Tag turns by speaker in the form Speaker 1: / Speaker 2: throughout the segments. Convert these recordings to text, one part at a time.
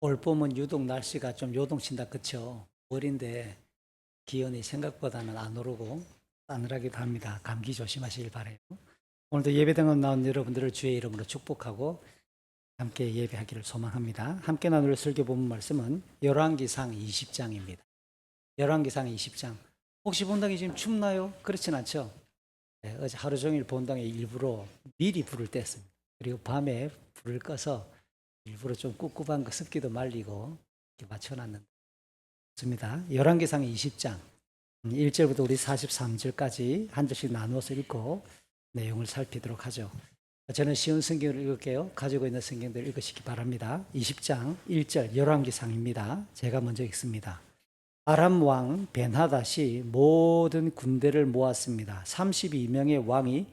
Speaker 1: 올 봄은 유독 날씨가 좀 요동친다, 그쵸? 월인데 기온이 생각보다는 안 오르고 싸늘하기도 합니다. 감기 조심하시길 바라요. 오늘도 예배당에 나온 여러분들을 주의 이름으로 축복하고 함께 예배하기를 소망합니다. 함께 나눌 설교 본문 말씀은 열왕기상 20장입니다. 열왕기상 20장. 혹시 본당이 지금 춥나요? 그렇진 않죠? 네, 어제 하루 종일 본당에 일부러 미리 불을 뗐습니다. 그리고 밤에 불을 꺼서 일부러 좀 꿉꿉한 거 습기도 말리고 이렇게 맞춰놨는데 좋습니다. 열왕기상 20장 1절부터 우리 43절까지 한 절씩 나누어서 읽고 내용을 살피도록 하죠. 저는 쉬운 성경을 읽을게요. 가지고 있는 성경들 읽으시기 바랍니다. 20장 1절 열왕기상입니다. 제가 먼저 읽습니다. 아람 왕 벤하닷이 모든 군대를 모았습니다. 32명의 왕이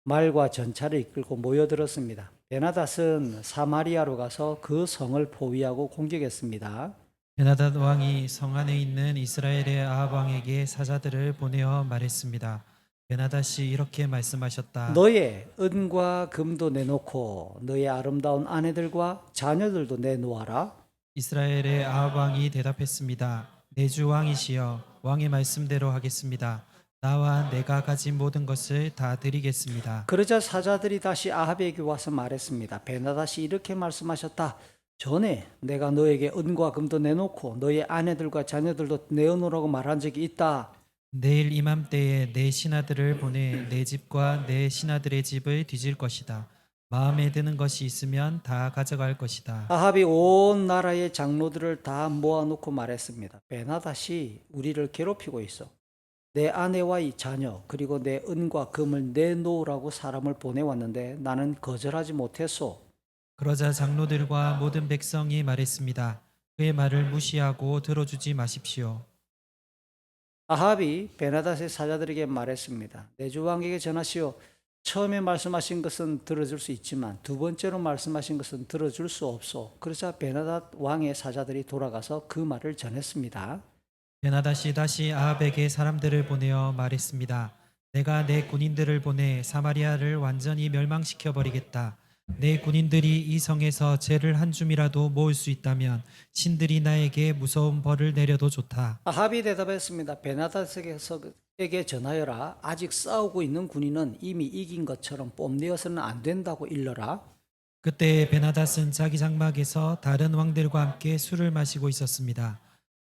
Speaker 1: 말과 전차를 이끌고 모여들었습니다. 베나닷은 사마리아로 가서 그 성을 포위하고 공격했습니다.
Speaker 2: 베나닷 왕이 성 안에 있는 이스라엘의 아합 왕에게 사자들을 보내어 말했습니다. 베나닷이 이렇게 말씀하셨다.
Speaker 1: 너의 은과 금도 내놓고 너의 아름다운 아내들과 자녀들도 내놓아라.
Speaker 2: 이스라엘의 아합 왕이 대답했습니다. 내 주 왕이시여, 왕의 말씀대로 하겠습니다. 나와 내가 가진 모든 것을 다 드리겠습니다.
Speaker 1: 그러자 사자들이 다시 아합에게 와서 말했습니다. 베나닷이 이렇게 말씀하셨다. 전에 내가 너에게 은과 금도 내놓고 너의 아내들과 자녀들도 내어놓으라고 말한 적이 있다.
Speaker 2: 내일 이맘때에 내 신하들을 보내 내 집과 내 신하들의 집을 뒤질 것이다. 마음에 드는 것이 있으면 다 가져갈 것이다.
Speaker 1: 아합이 온 나라의 장로들을 다 모아놓고 말했습니다. 베나닷이 우리를 괴롭히고 있어. 내 아내와 이 자녀 그리고 내 은과 금을 내놓으라고 사람을 보내왔는데 나는 거절하지 못했소.
Speaker 2: 그러자 장로들과 모든 백성이 말했습니다. 그의 말을 무시하고 들어주지 마십시오.
Speaker 1: 아합이 베나닷의 사자들에게 말했습니다. 내 주 왕에게 전하시오. 처음에 말씀하신 것은 들어줄 수 있지만 두 번째로 말씀하신 것은 들어줄 수 없소. 그러자 베나닷 왕의 사자들이 돌아가서 그 말을 전했습니다.
Speaker 2: 베나닷이 다시 아합에게 사람들을 보내어 말했습니다. 내가 내 군인들을 보내 사마리아를 완전히 멸망시켜 버리겠다. 내 군인들이 이 성에서 죄를 한 줌이라도 모을 수 있다면 신들이 나에게 무서운 벌을 내려도 좋다.
Speaker 1: 아합이 대답했습니다. 베나닷에게 전하여라. 아직 싸우고 있는 군인은 이미 이긴 것처럼 뽐내어서는 안 된다고 일러라.
Speaker 2: 그때 베나닷은 자기 장막에서 다른 왕들과 함께 술을 마시고 있었습니다.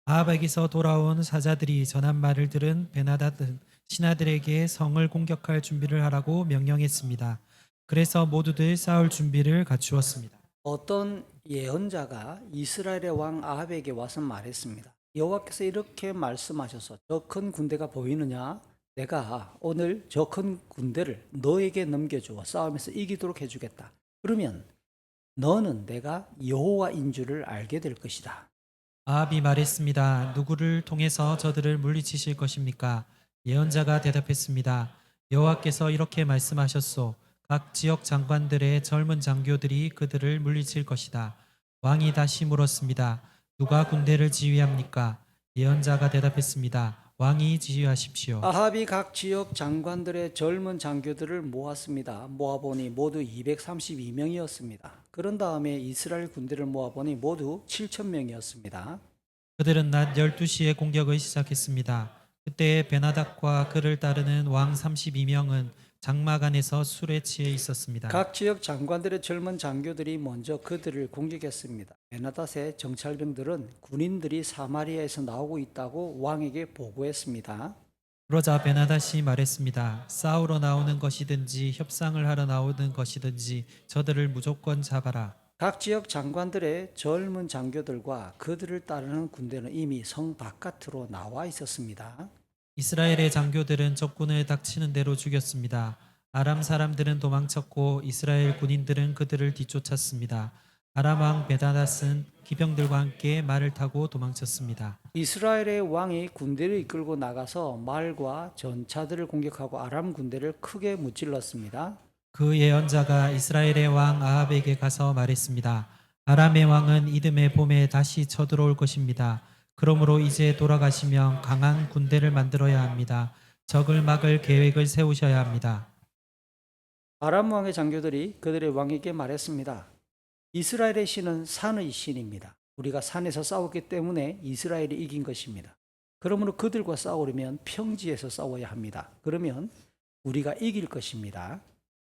Speaker 2: 아합에게서 돌아온 사자들이 전한 말을 들은 베나닷은 신하들에게 성을 공격할 준비를 하라고 명령했습니다. 그래서 모두들 싸울 준비를 갖추었습니다.
Speaker 1: 어떤 예언자가 이스라엘의 왕 아합에게 와서 말했습니다. 여호와께서 이렇게 말씀하셔서 저 큰 군대가 보이느냐? 내가 오늘 저 큰 군대를 너에게 넘겨주어 싸움에서 이기도록 해주겠다. 그러면 너는 내가 여호와인 줄을 알게 될 것이다.
Speaker 2: 아합이 말했습니다. 누구를 통해서 저들을 물리치실 것입니까? 예언자가 대답했습니다. 여호와께서 이렇게 말씀하셨소. 각 지역 장관들의 젊은 장교들이 그들을 물리칠 것이다. 왕이 다시 물었습니다. 누가 군대를 지휘합니까? 예언자가 대답했습니다. 왕이 지휘하십시오.
Speaker 1: 아합이 각 지역 장관들의 젊은 장교들을 모았습니다. 모아보니 모두 232명이었습니다. 그런 다음에 이스라엘 군대를 모아보니 모두 7,000명이었습니다.
Speaker 2: 그들은 낮 12시에 공격을 시작했습니다. 그때 베나닥과 그를 따르는 왕 32명은 장막 안에서 술에 취해 있었습니다.
Speaker 1: 각 지역 장관들의 젊은 장교들이 먼저 그들을 공격했습니다. 베나닷의 정찰병들은 군인들이 사마리아에서 나오고 있다고 왕에게 보고했습니다.
Speaker 2: 그러자 베나닷이 말했습니다. 싸우러 나오는 것이든지 협상을 하러 나오는 것이든지 저들을 무조건 잡아라.
Speaker 1: 각 지역 장관들의 젊은 장교들과 그들을 따르는 군대는 이미 성 바깥으로 나와 있었습니다.
Speaker 2: 이스라엘의 장교들은 적군을 닥치는 대로 죽였습니다. 아람 사람들은 도망쳤고 이스라엘 군인들은 그들을 뒤쫓았습니다. 아람 왕 베나닷은 기병들과 함께 말을 타고 도망쳤습니다.
Speaker 1: 이스라엘의 왕이 군대를 이끌고 나가서 말과 전차들을 공격하고 아람 군대를 크게 무찔렀습니다.
Speaker 2: 그 예언자가 이스라엘의 왕 아합에게 가서 말했습니다. 아람의 왕은 이듬해 봄에 다시 쳐들어올 것입니다. 그러므로 이제 돌아가시면 강한 군대를 만들어야 합니다. 적을 막을 계획을 세우셔야 합니다.
Speaker 1: 아람 왕의 장교들이 그들의 왕에게 말했습니다. 이스라엘의 신은 산의 신입니다. 우리가 산에서 싸웠기 때문에 이스라엘이 이긴 것입니다. 그러므로 그들과 싸우려면 평지에서 싸워야 합니다. 그러면 우리가 이길 것입니다.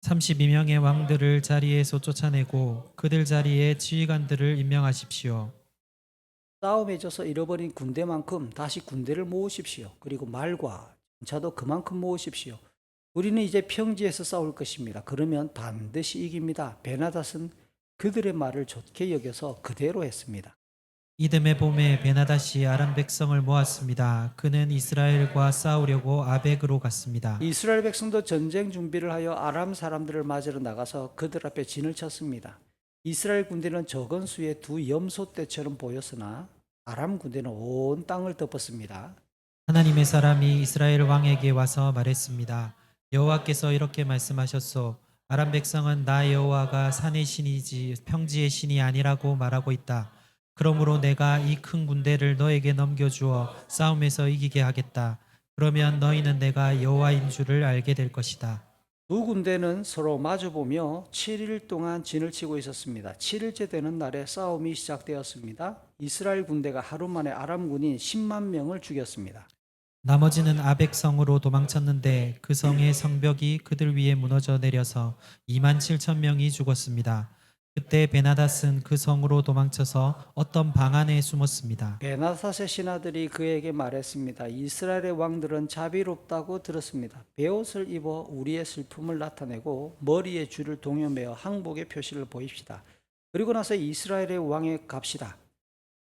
Speaker 2: 32명의 왕들을 자리에서 쫓아내고 그들 자리에 지휘관들을 임명하십시오.
Speaker 1: 싸움에 져서 잃어버린 군대만큼 다시 군대를 모으십시오. 그리고 말과 전차도 그만큼 모으십시오. 우리는 이제 평지에서 싸울 것입니다. 그러면 반드시 이깁니다. 베나닷은 그들의 말을 좋게 여겨서 그대로 했습니다.
Speaker 2: 이듬해 봄에 베나닷이 아람 백성을 모았습니다. 그는 이스라엘과 싸우려고 아벡으로 갔습니다.
Speaker 1: 이스라엘 백성도 전쟁 준비를 하여 아람 사람들을 맞으러 나가서 그들 앞에 진을 쳤습니다. 이스라엘 군대는 적은 수의 두 염소떼처럼 보였으나 아람 군대는 온 땅을 덮었습니다.
Speaker 2: 하나님의 사람이 이스라엘 왕에게 와서 말했습니다. 여호와께서 이렇게 말씀하셨소. 아람 백성은 나 여호와가 산의 신이지 평지의 신이 아니라고 말하고 있다. 그러므로 내가 이 큰 군대를 너에게 넘겨주어 싸움에서 이기게 하겠다. 그러면 너희는 내가 여호와인 줄을 알게 될 것이다.
Speaker 1: 두 군대는 서로 마주보며 7일 동안 진을 치고 있었습니다. 7일째 되는 날에 싸움이 시작되었습니다. 이스라엘 군대가 하루 만에 아람 군인 10만 명을 죽였습니다.
Speaker 2: 나머지는 아벡성으로 도망쳤는데 그 성의 성벽이 그들 위에 무너져 내려서 2만 7천 명이 죽었습니다. 그때 베나닷은 그 성으로 도망쳐서 어떤 방 안에 숨었습니다.
Speaker 1: 베나닷의 신하들이 그에게 말했습니다. 이스라엘의 왕들은 자비롭다고 들었습니다. 베옷을 입어 우리의 슬픔을 나타내고 머리에 줄을 동여매어 항복의 표시를 보입시다. 그리고 나서 이스라엘의 왕에 갑시다.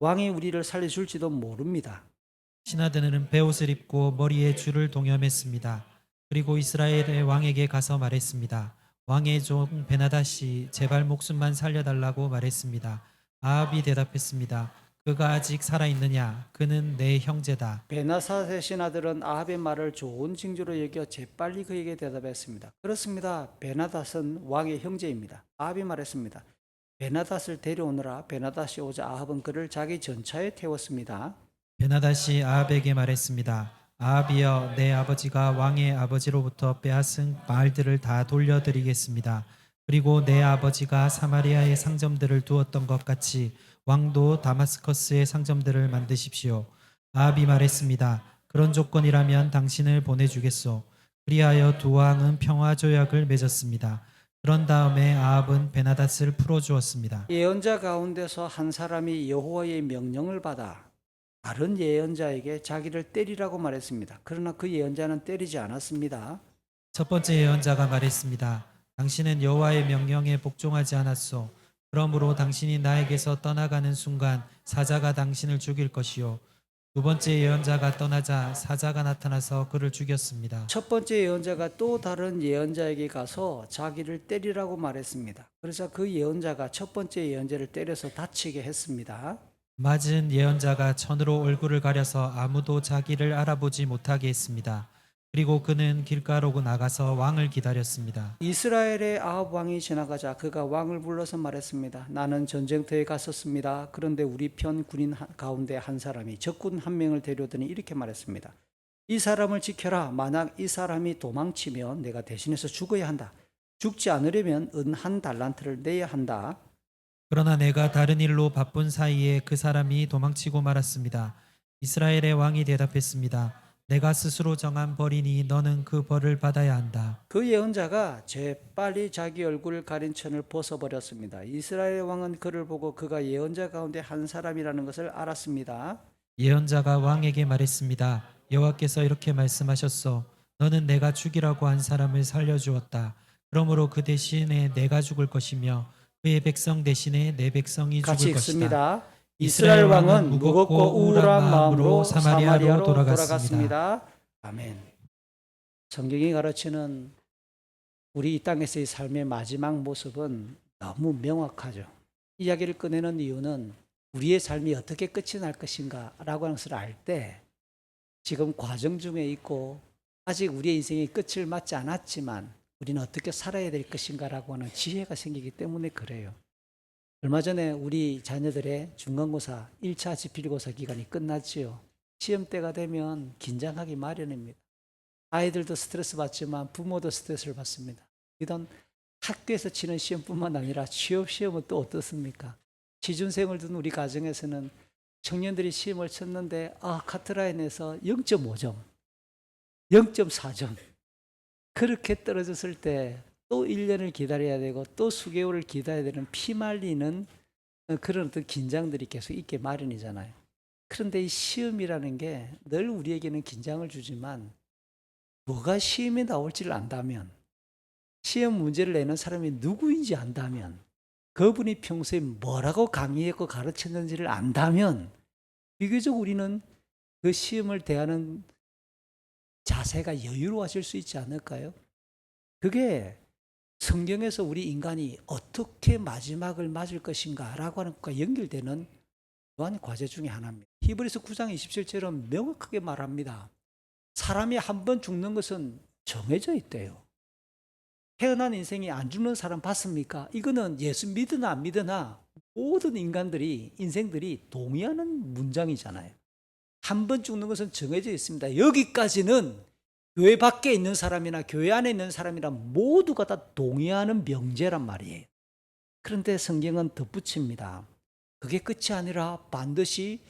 Speaker 1: 왕이 우리를 살려줄지도 모릅니다.
Speaker 2: 신하들은 베옷을 입고 머리에 줄을 동여맸습니다. 그리고 이스라엘의 왕에게 가서 말했습니다. 왕의 종 베나닷이 제발 목숨만 살려달라고 말했습니다. 아합이 대답했습니다. 그가 아직 살아있느냐? 그는 내 형제다.
Speaker 1: 베나닷의 신하들은 아합의 말을 좋은 징조로 여겨 재빨리 그에게 대답했습니다. 그렇습니다. 베나닷은 왕의 형제입니다. 아합이 말했습니다. 베나닷을 데려오느라 베나닷이 오자 아합은 그를 자기 전차에 태웠습니다.
Speaker 2: 베나닷이 아합에게 말했습니다. 아합이여, 내 아버지가 왕의 아버지로부터 빼앗은 말들을 다 돌려드리겠습니다. 그리고 내 아버지가 사마리아에 상점들을 두었던 것 같이 왕도 다마스커스에 상점들을 만드십시오. 아합이 말했습니다. 그런 조건이라면 당신을 보내주겠소. 그리하여 두 왕은 평화 조약을 맺었습니다. 그런 다음에 아합은 베나닷을 풀어주었습니다.
Speaker 1: 예언자 가운데서 한 사람이 여호와의 명령을 받아 다른 예언자에게 자기를 때리라고 말했습니다. 그러나 그 예언자는 때리지 않았습니다.
Speaker 2: 첫 번째 예언자가 말했습니다. 당신은 여호와의 명령에 복종하지 않았소. 그러므로 당신이 나에게서 떠나가는 순간 사자가 당신을 죽일 것이요. 두 번째 예언자가 떠나자 사자가 나타나서 그를 죽였습니다.
Speaker 1: 첫 번째 예언자가 또 다른 예언자에게 가서 자기를 때리라고 말했습니다. 그래서 그 예언자가 첫 번째 예언자를 때려서 다치게 했습니다.
Speaker 2: 맞은 예언자가 천으로 얼굴을 가려서 아무도 자기를 알아보지 못하게 했습니다. 그리고 그는 길가로 나가서 왕을 기다렸습니다.
Speaker 1: 이스라엘의 아합 왕이 지나가자 그가 왕을 불러서 말했습니다. 나는 전쟁터에 갔었습니다. 그런데 우리 편 군인 가운데 한 사람이 적군 한 명을 데려오더니 이렇게 말했습니다. 이 사람을 지켜라. 만약 이 사람이 도망치면 내가 대신해서 죽어야 한다. 죽지 않으려면 은 한 달란트를 내야 한다.
Speaker 2: 그러나 내가 다른 일로 바쁜 사이에 그 사람이 도망치고 말았습니다. 이스라엘의 왕이 대답했습니다. 내가 스스로 정한 벌이니 너는 그 벌을 받아야 한다.
Speaker 1: 그 예언자가 재빨리 자기 얼굴을 가린 천을 벗어버렸습니다. 이스라엘 왕은 그를 보고 그가 예언자 가운데 한 사람이라는 것을 알았습니다.
Speaker 2: 예언자가 왕에게 말했습니다. 여호와께서 이렇게 말씀하셨소. 너는 내가 죽이라고 한 사람을 살려주었다. 그러므로 그 대신에 내가 죽을 것이며 그의 백성 대신에 내 백성이
Speaker 1: 같이
Speaker 2: 죽을 것이다.
Speaker 1: 읽습니다. 이스라엘 왕은 무겁고 우울한 마음으로 사마리아로 돌아갔습니다. 아멘. 성경이 가르치는 우리 이 땅에서의 삶의 마지막 모습은 너무 명확하죠. 이야기를 꺼내는 이유는 우리의 삶이 어떻게 끝이 날 것인가 라고 하는 것을 알 때 지금 과정 중에 있고 아직 우리의 인생이 끝을 맞지 않았지만 우리는 어떻게 살아야 될 것인가 라고 하는 지혜가 생기기 때문에 그래요. 얼마 전에 우리 자녀들의 중간고사 1차 지필고사 기간이 끝났지요. 시험 때가 되면 긴장하기 마련입니다. 아이들도 스트레스 받지만 부모도 스트레스를 받습니다. 이런 학교에서 치는 시험뿐만 아니라 취업 시험은 또 어떻습니까? 취준생을 둔 우리 가정에서는 청년들이 시험을 쳤는데 카트라인에서 0.5점, 0.4점 그렇게 떨어졌을 때 또 1년을 기다려야 되고 또 수개월을 기다려야 되는 피말리는 그런 어떤 긴장들이 계속 있게 마련이잖아요. 그런데 이 시험이라는 게 늘 우리에게는 긴장을 주지만 뭐가 시험에 나올지를 안다면, 시험 문제를 내는 사람이 누구인지 안다면, 그분이 평소에 뭐라고 강의했고 가르쳤는지를 안다면 비교적 우리는 그 시험을 대하는 자세가 여유로워질 수 있지 않을까요? 그게 성경에서 우리 인간이 어떻게 마지막을 맞을 것인가 라고 하는 것과 연결되는 또한 과제 중에 하나입니다. 히브리서 9장 27절은 명확하게 말합니다. 사람이 한 번 죽는 것은 정해져 있대요. 태어난 인생이 안 죽는 사람 봤습니까? 이거는 예수 믿으나 안 믿으나 모든 인생들이 동의하는 문장이잖아요. 한 번 죽는 것은 정해져 있습니다. 여기까지는 교회 밖에 있는 사람이나 교회 안에 있는 사람이나 모두가 다 동의하는 명제란 말이에요. 그런데 성경은 덧붙입니다. 그게 끝이 아니라 반드시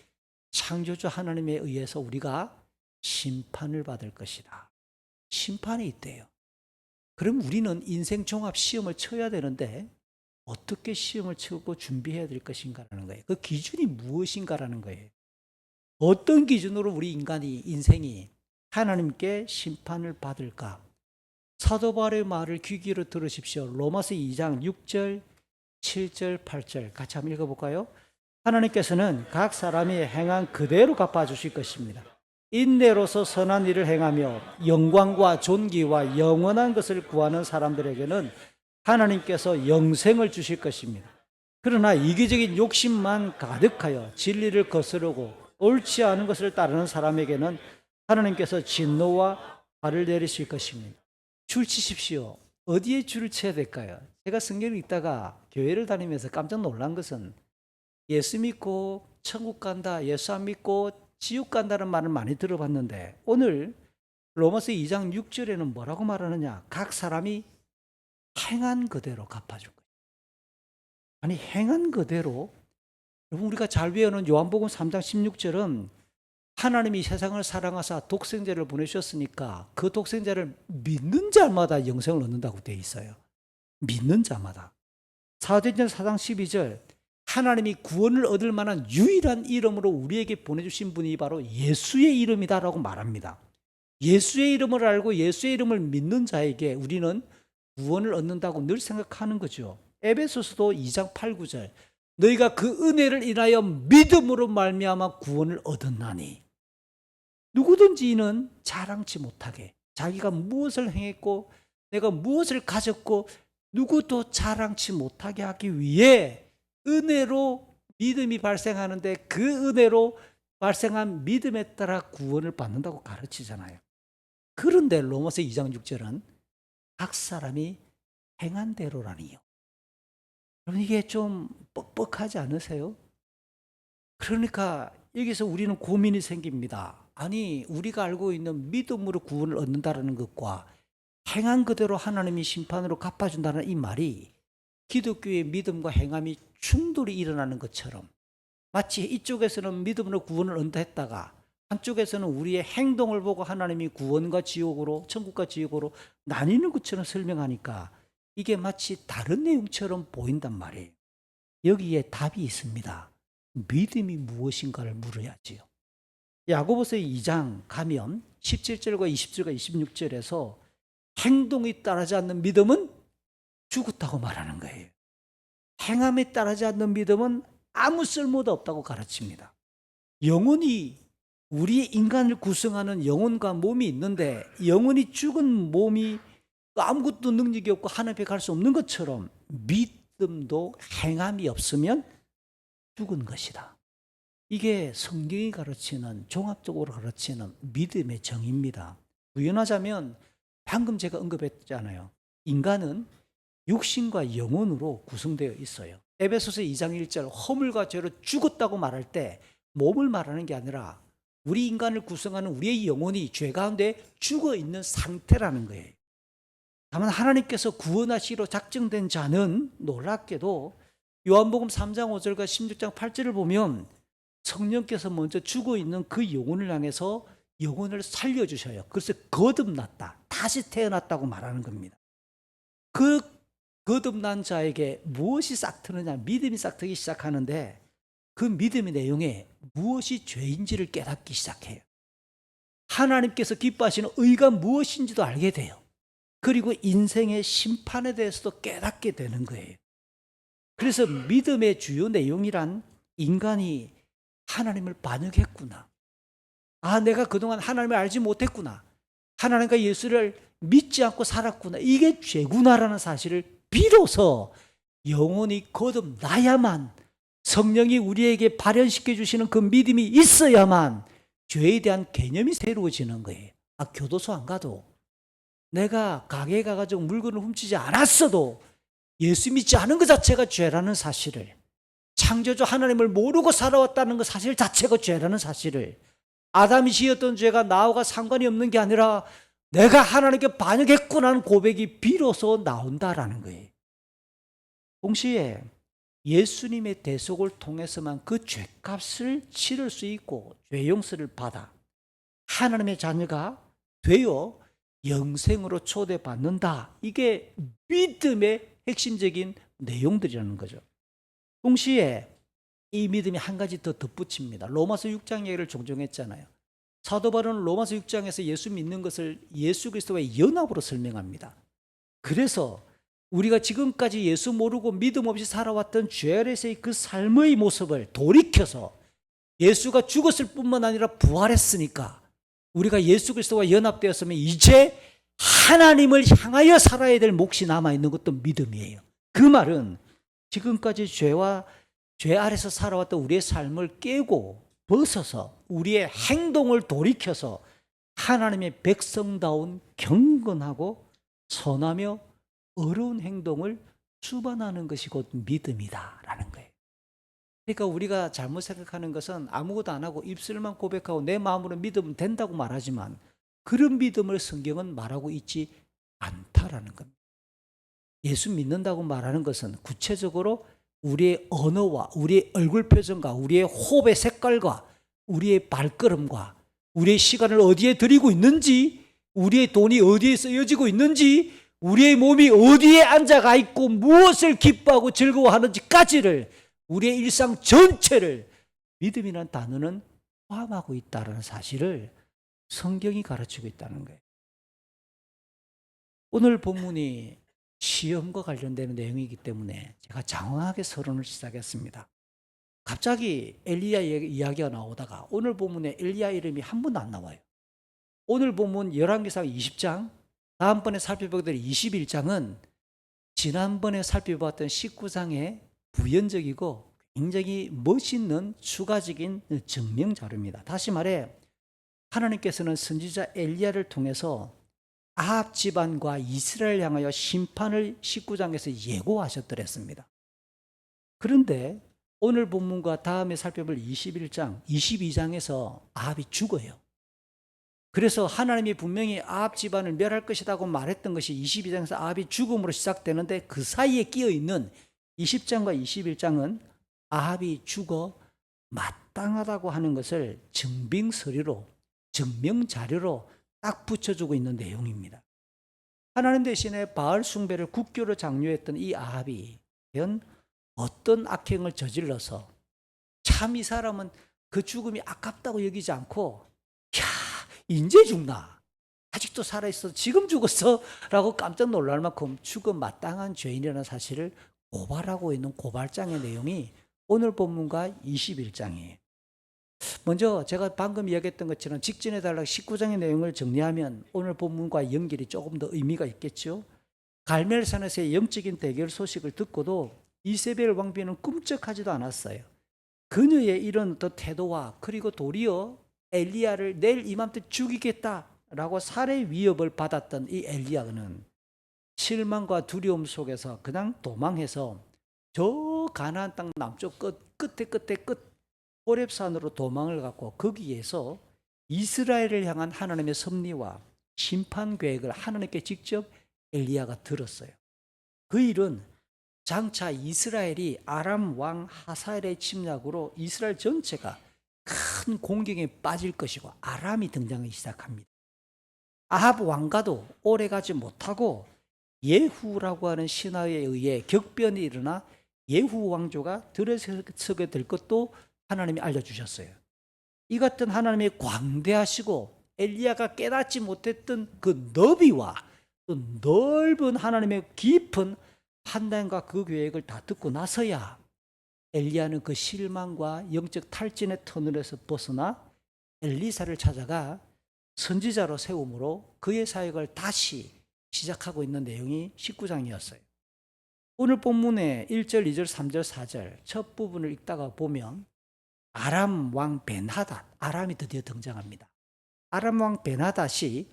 Speaker 1: 창조주 하나님에 의해서 우리가 심판을 받을 것이다. 심판이 있대요. 그럼 우리는 인생 종합 시험을 쳐야 되는데 어떻게 시험을 치고 준비해야 될 것인가라는 거예요. 그 기준이 무엇인가라는 거예요. 어떤 기준으로 우리 인생이 하나님께 심판을 받을까? 사도 바울의 말을 귀 기울여 들으십시오. 로마서 2장 6절, 7절, 8절 같이 한번 읽어볼까요? 하나님께서는 각 사람이 행한 그대로 갚아주실 것입니다. 인내로서 선한 일을 행하며 영광과 존귀와 영원한 것을 구하는 사람들에게는 하나님께서 영생을 주실 것입니다. 그러나 이기적인 욕심만 가득하여 진리를 거스르고 옳지 않은 것을 따르는 사람에게는 하나님께서 진노와 화를 내리실 것입니다. 줄 치십시오. 어디에 줄을 쳐야 될까요? 제가 성경을 읽다가 교회를 다니면서 깜짝 놀란 것은 예수 믿고 천국 간다, 예수 안 믿고 지옥 간다는 말을 많이 들어봤는데 오늘 로마서 2장 6절에는 뭐라고 말하느냐? 각 사람이 행한 그대로 갚아줄 거예요. 아니 행한 그대로, 여러분 우리가 잘 외우는 요한복음 3장 16절은 하나님이 세상을 사랑하사 독생자를 보내셨으니까 그 독생자를 믿는 자마다 영생을 얻는다고 되어 있어요. 믿는 자마다. 사도행전 4장 12절 하나님이 구원을 얻을 만한 유일한 이름으로 우리에게 보내주신 분이 바로 예수의 이름이다라고 말합니다. 예수의 이름을 알고 예수의 이름을 믿는 자에게 우리는 구원을 얻는다고 늘 생각하는 거죠. 에베소서도 2장 8, 9절 너희가 그 은혜를 인하여 믿음으로 말미암아 구원을 얻었나니. 누구든지 이는 자랑치 못하게 자기가 무엇을 행했고 내가 무엇을 가졌고 누구도 자랑치 못하게 하기 위해 은혜로 믿음이 발생하는데 그 은혜로 발생한 믿음에 따라 구원을 받는다고 가르치잖아요. 그런데 로마서 2장 6절은 각 사람이 행한 대로라니요. 여러분 이게 좀 뻑뻑하지 않으세요? 그러니까 여기서 우리는 고민이 생깁니다. 아니 우리가 알고 있는 믿음으로 구원을 얻는다는 것과 행한 그대로 하나님이 심판으로 갚아준다는 이 말이 기독교의 믿음과 행함이 충돌이 일어나는 것처럼 마치 이쪽에서는 믿음으로 구원을 얻는다 했다가 한쪽에서는 우리의 행동을 보고 하나님이 구원과 지옥으로 천국과 지옥으로 나뉘는 것처럼 설명하니까 이게 마치 다른 내용처럼 보인단 말이에요. 여기에 답이 있습니다. 믿음이 무엇인가를 물어야지요. 야고보서 2장 가면 17절과 20절과 26절에서 행동이 따르지 않는 믿음은 죽었다고 말하는 거예요. 행함에 따르지 않는 믿음은 아무 쓸모도 없다고 가르칩니다. 영혼이 우리 인간을 구성하는 영혼과 몸이 있는데 영혼이 죽은 몸이 아무것도 능력이 없고 하나님 앞에 갈 수 없는 것처럼 믿음도 행함이 없으면 죽은 것이다. 이게 성경이 가르치는 종합적으로 가르치는 믿음의 정의입니다. 구현하자면 방금 제가 언급했잖아요. 인간은 육신과 영혼으로 구성되어 있어요. 에베소서 2장 1절 허물과 죄로 죽었다고 말할 때 몸을 말하는 게 아니라 우리 인간을 구성하는 우리의 영혼이 죄 가운데 죽어 있는 상태라는 거예요. 다만 하나님께서 구원하시기로 작정된 자는 놀랍게도 요한복음 3장 5절과 16장 8절을 보면 성령께서 먼저 죽어 있는 그 영혼을 향해서 영혼을 살려주셔요. 그래서 거듭났다, 다시 태어났다고 말하는 겁니다. 그 거듭난 자에게 무엇이 싹트느냐, 믿음이 싹트기 시작하는데 그 믿음의 내용에 무엇이 죄인지를 깨닫기 시작해요. 하나님께서 기뻐하시는 의가 무엇인지도 알게 돼요. 그리고 인생의 심판에 대해서도 깨닫게 되는 거예요. 그래서 믿음의 주요 내용이란 인간이 하나님을 반역했구나. 아, 내가 그동안 하나님을 알지 못했구나. 하나님과 예수를 믿지 않고 살았구나. 이게 죄구나라는 사실을 비로소 영혼이 거듭나야만, 성령이 우리에게 발현시켜 주시는 그 믿음이 있어야만 죄에 대한 개념이 새로워지는 거예요. 아, 교도소 안 가도, 내가 가게에 가가지고 물건을 훔치지 않았어도 예수 믿지 않은 것 자체가 죄라는 사실을, 창조주 하나님을 모르고 살아왔다는 것 사실 자체가 죄라는 사실을, 아담이 지었던 죄가 나와 상관이 없는 게 아니라 내가 하나님께 반역했구나는 고백이 비로소 나온다라는 거예요. 동시에 예수님의 대속을 통해서만 그 죄값을 치를 수 있고 죄 용서를 받아 하나님의 자녀가 되어 영생으로 초대받는다. 이게 믿음의 핵심적인 내용들이라는 거죠. 동시에 이 믿음이 한 가지 더 덧붙입니다. 로마서 6장 얘기를 종종 했잖아요. 사도 바울은 로마서 6장에서 예수 믿는 것을 예수 그리스도와의 연합으로 설명합니다. 그래서 우리가 지금까지 예수 모르고 믿음 없이 살아왔던 죄 아래서의 그 삶의 모습을 돌이켜서 예수가 죽었을 뿐만 아니라 부활했으니까 우리가 예수 그리스도와 연합되었으면 이제 하나님을 향하여 살아야 될 몫이 남아있는 것도 믿음이에요. 그 말은 지금까지 죄 아래서 살아왔던 우리의 삶을 깨고 벗어서 우리의 행동을 돌이켜서 하나님의 백성다운 경건하고 선하며 어려운 행동을 수반하는 것이 곧 믿음이다라는 거예요. 그러니까 우리가 잘못 생각하는 것은 아무것도 안 하고 입술만 고백하고 내 마음으로 믿으면 된다고 말하지만 그런 믿음을 성경은 말하고 있지 않다라는 겁니다. 예수 믿는다고 말하는 것은 구체적으로 우리의 언어와 우리의 얼굴 표정과 우리의 호흡의 색깔과 우리의 발걸음과 우리의 시간을 어디에 들이고 있는지, 우리의 돈이 어디에 쓰여지고 있는지, 우리의 몸이 어디에 앉아가 있고 무엇을 기뻐하고 즐거워하는지까지를, 우리의 일상 전체를 믿음이라는 단어는 포함하고 있다는 사실을 성경이 가르치고 있다는 거예요. 오늘 본문이 시험과 관련되는 내용이기 때문에 제가 장황하게 서론을 시작했습니다. 갑자기 엘리야 이야기가 나오다가 오늘 본문에 엘리야 이름이 한 번도 안 나와요. 오늘 본문 열왕기상 20장, 다음번에 살펴보게 될 21장은 지난번에 살펴봤던 19장의 부연적이고 굉장히 멋있는 추가적인 증명 자료입니다. 다시 말해 하나님께서는 선지자 엘리야를 통해서 아합 집안과 이스라엘 향하여 심판을 19장에서 예고하셨더랬습니다. 그런데 오늘 본문과 다음에 살펴볼 21장, 22장에서 아합이 죽어요. 그래서 하나님이 분명히 아합 집안을 멸할 것이라고 말했던 것이 22장에서 아합이 죽음으로 시작되는데 그 사이에 끼어있는 20장과 21장은 아합이 죽어 마땅하다고 하는 것을 증빙서류로, 증명자료로 딱 붙여주고 있는 내용입니다. 하나님 대신에 바알 숭배를 국교로 장려했던 이 아합이 과연 어떤 악행을 저질러서 참 이 사람은 그 죽음이 아깝다고 여기지 않고 야, 인제 죽나? 아직도 살아있어? 지금 죽었어? 라고 깜짝 놀랄 만큼 죽음 마땅한 죄인이라는 사실을 고발하고 있는 고발장의 내용이 오늘 본문과 21장이에요. 먼저 제가 방금 이야기했던 것처럼 직전에 달라 19장의 내용을 정리하면 오늘 본문과 연결이 조금 더 의미가 있겠죠. 갈멜산에서의 영적인 대결 소식을 듣고도 이세벨 왕비는 꿈쩍하지도 않았어요. 그녀의 이런 태도와 그리고 도리어 엘리야를 내일 이맘때 죽이겠다라고 살해 위협을 받았던 이 엘리야는 실망과 두려움 속에서 그냥 도망해서 저 가나안 땅 남쪽 끝에 호렙산으로 도망을 갔고 거기에서 이스라엘을 향한 하나님의 섭리와 심판 계획을 하나님께 직접 엘리야가 들었어요. 그 일은 장차 이스라엘이 아람 왕 하사엘의 침략으로 이스라엘 전체가 큰 공경에 빠질 것이고 아람이 등장하기 시작합니다. 아합 왕가도 오래가지 못하고 예후라고 하는 신하에 의해 격변이 일어나 예후 왕조가 들어서게 될 것도 하나님이 알려주셨어요. 이 같은 하나님의 광대하시고 엘리야가 깨닫지 못했던 그 너비와 또 넓은 하나님의 깊은 판단과 그 계획을 다 듣고 나서야 엘리야는 그 실망과 영적 탈진의 터널에서 벗어나 엘리사를 찾아가 선지자로 세움으로 그의 사역을 다시 시작하고 있는 내용이 19장이었어요. 오늘 본문의 1절, 2절, 3절, 4절 첫 부분을 읽다가 보면 아람 왕 벤하닷, 아람이 드디어 등장합니다. 아람 왕 벤하닷이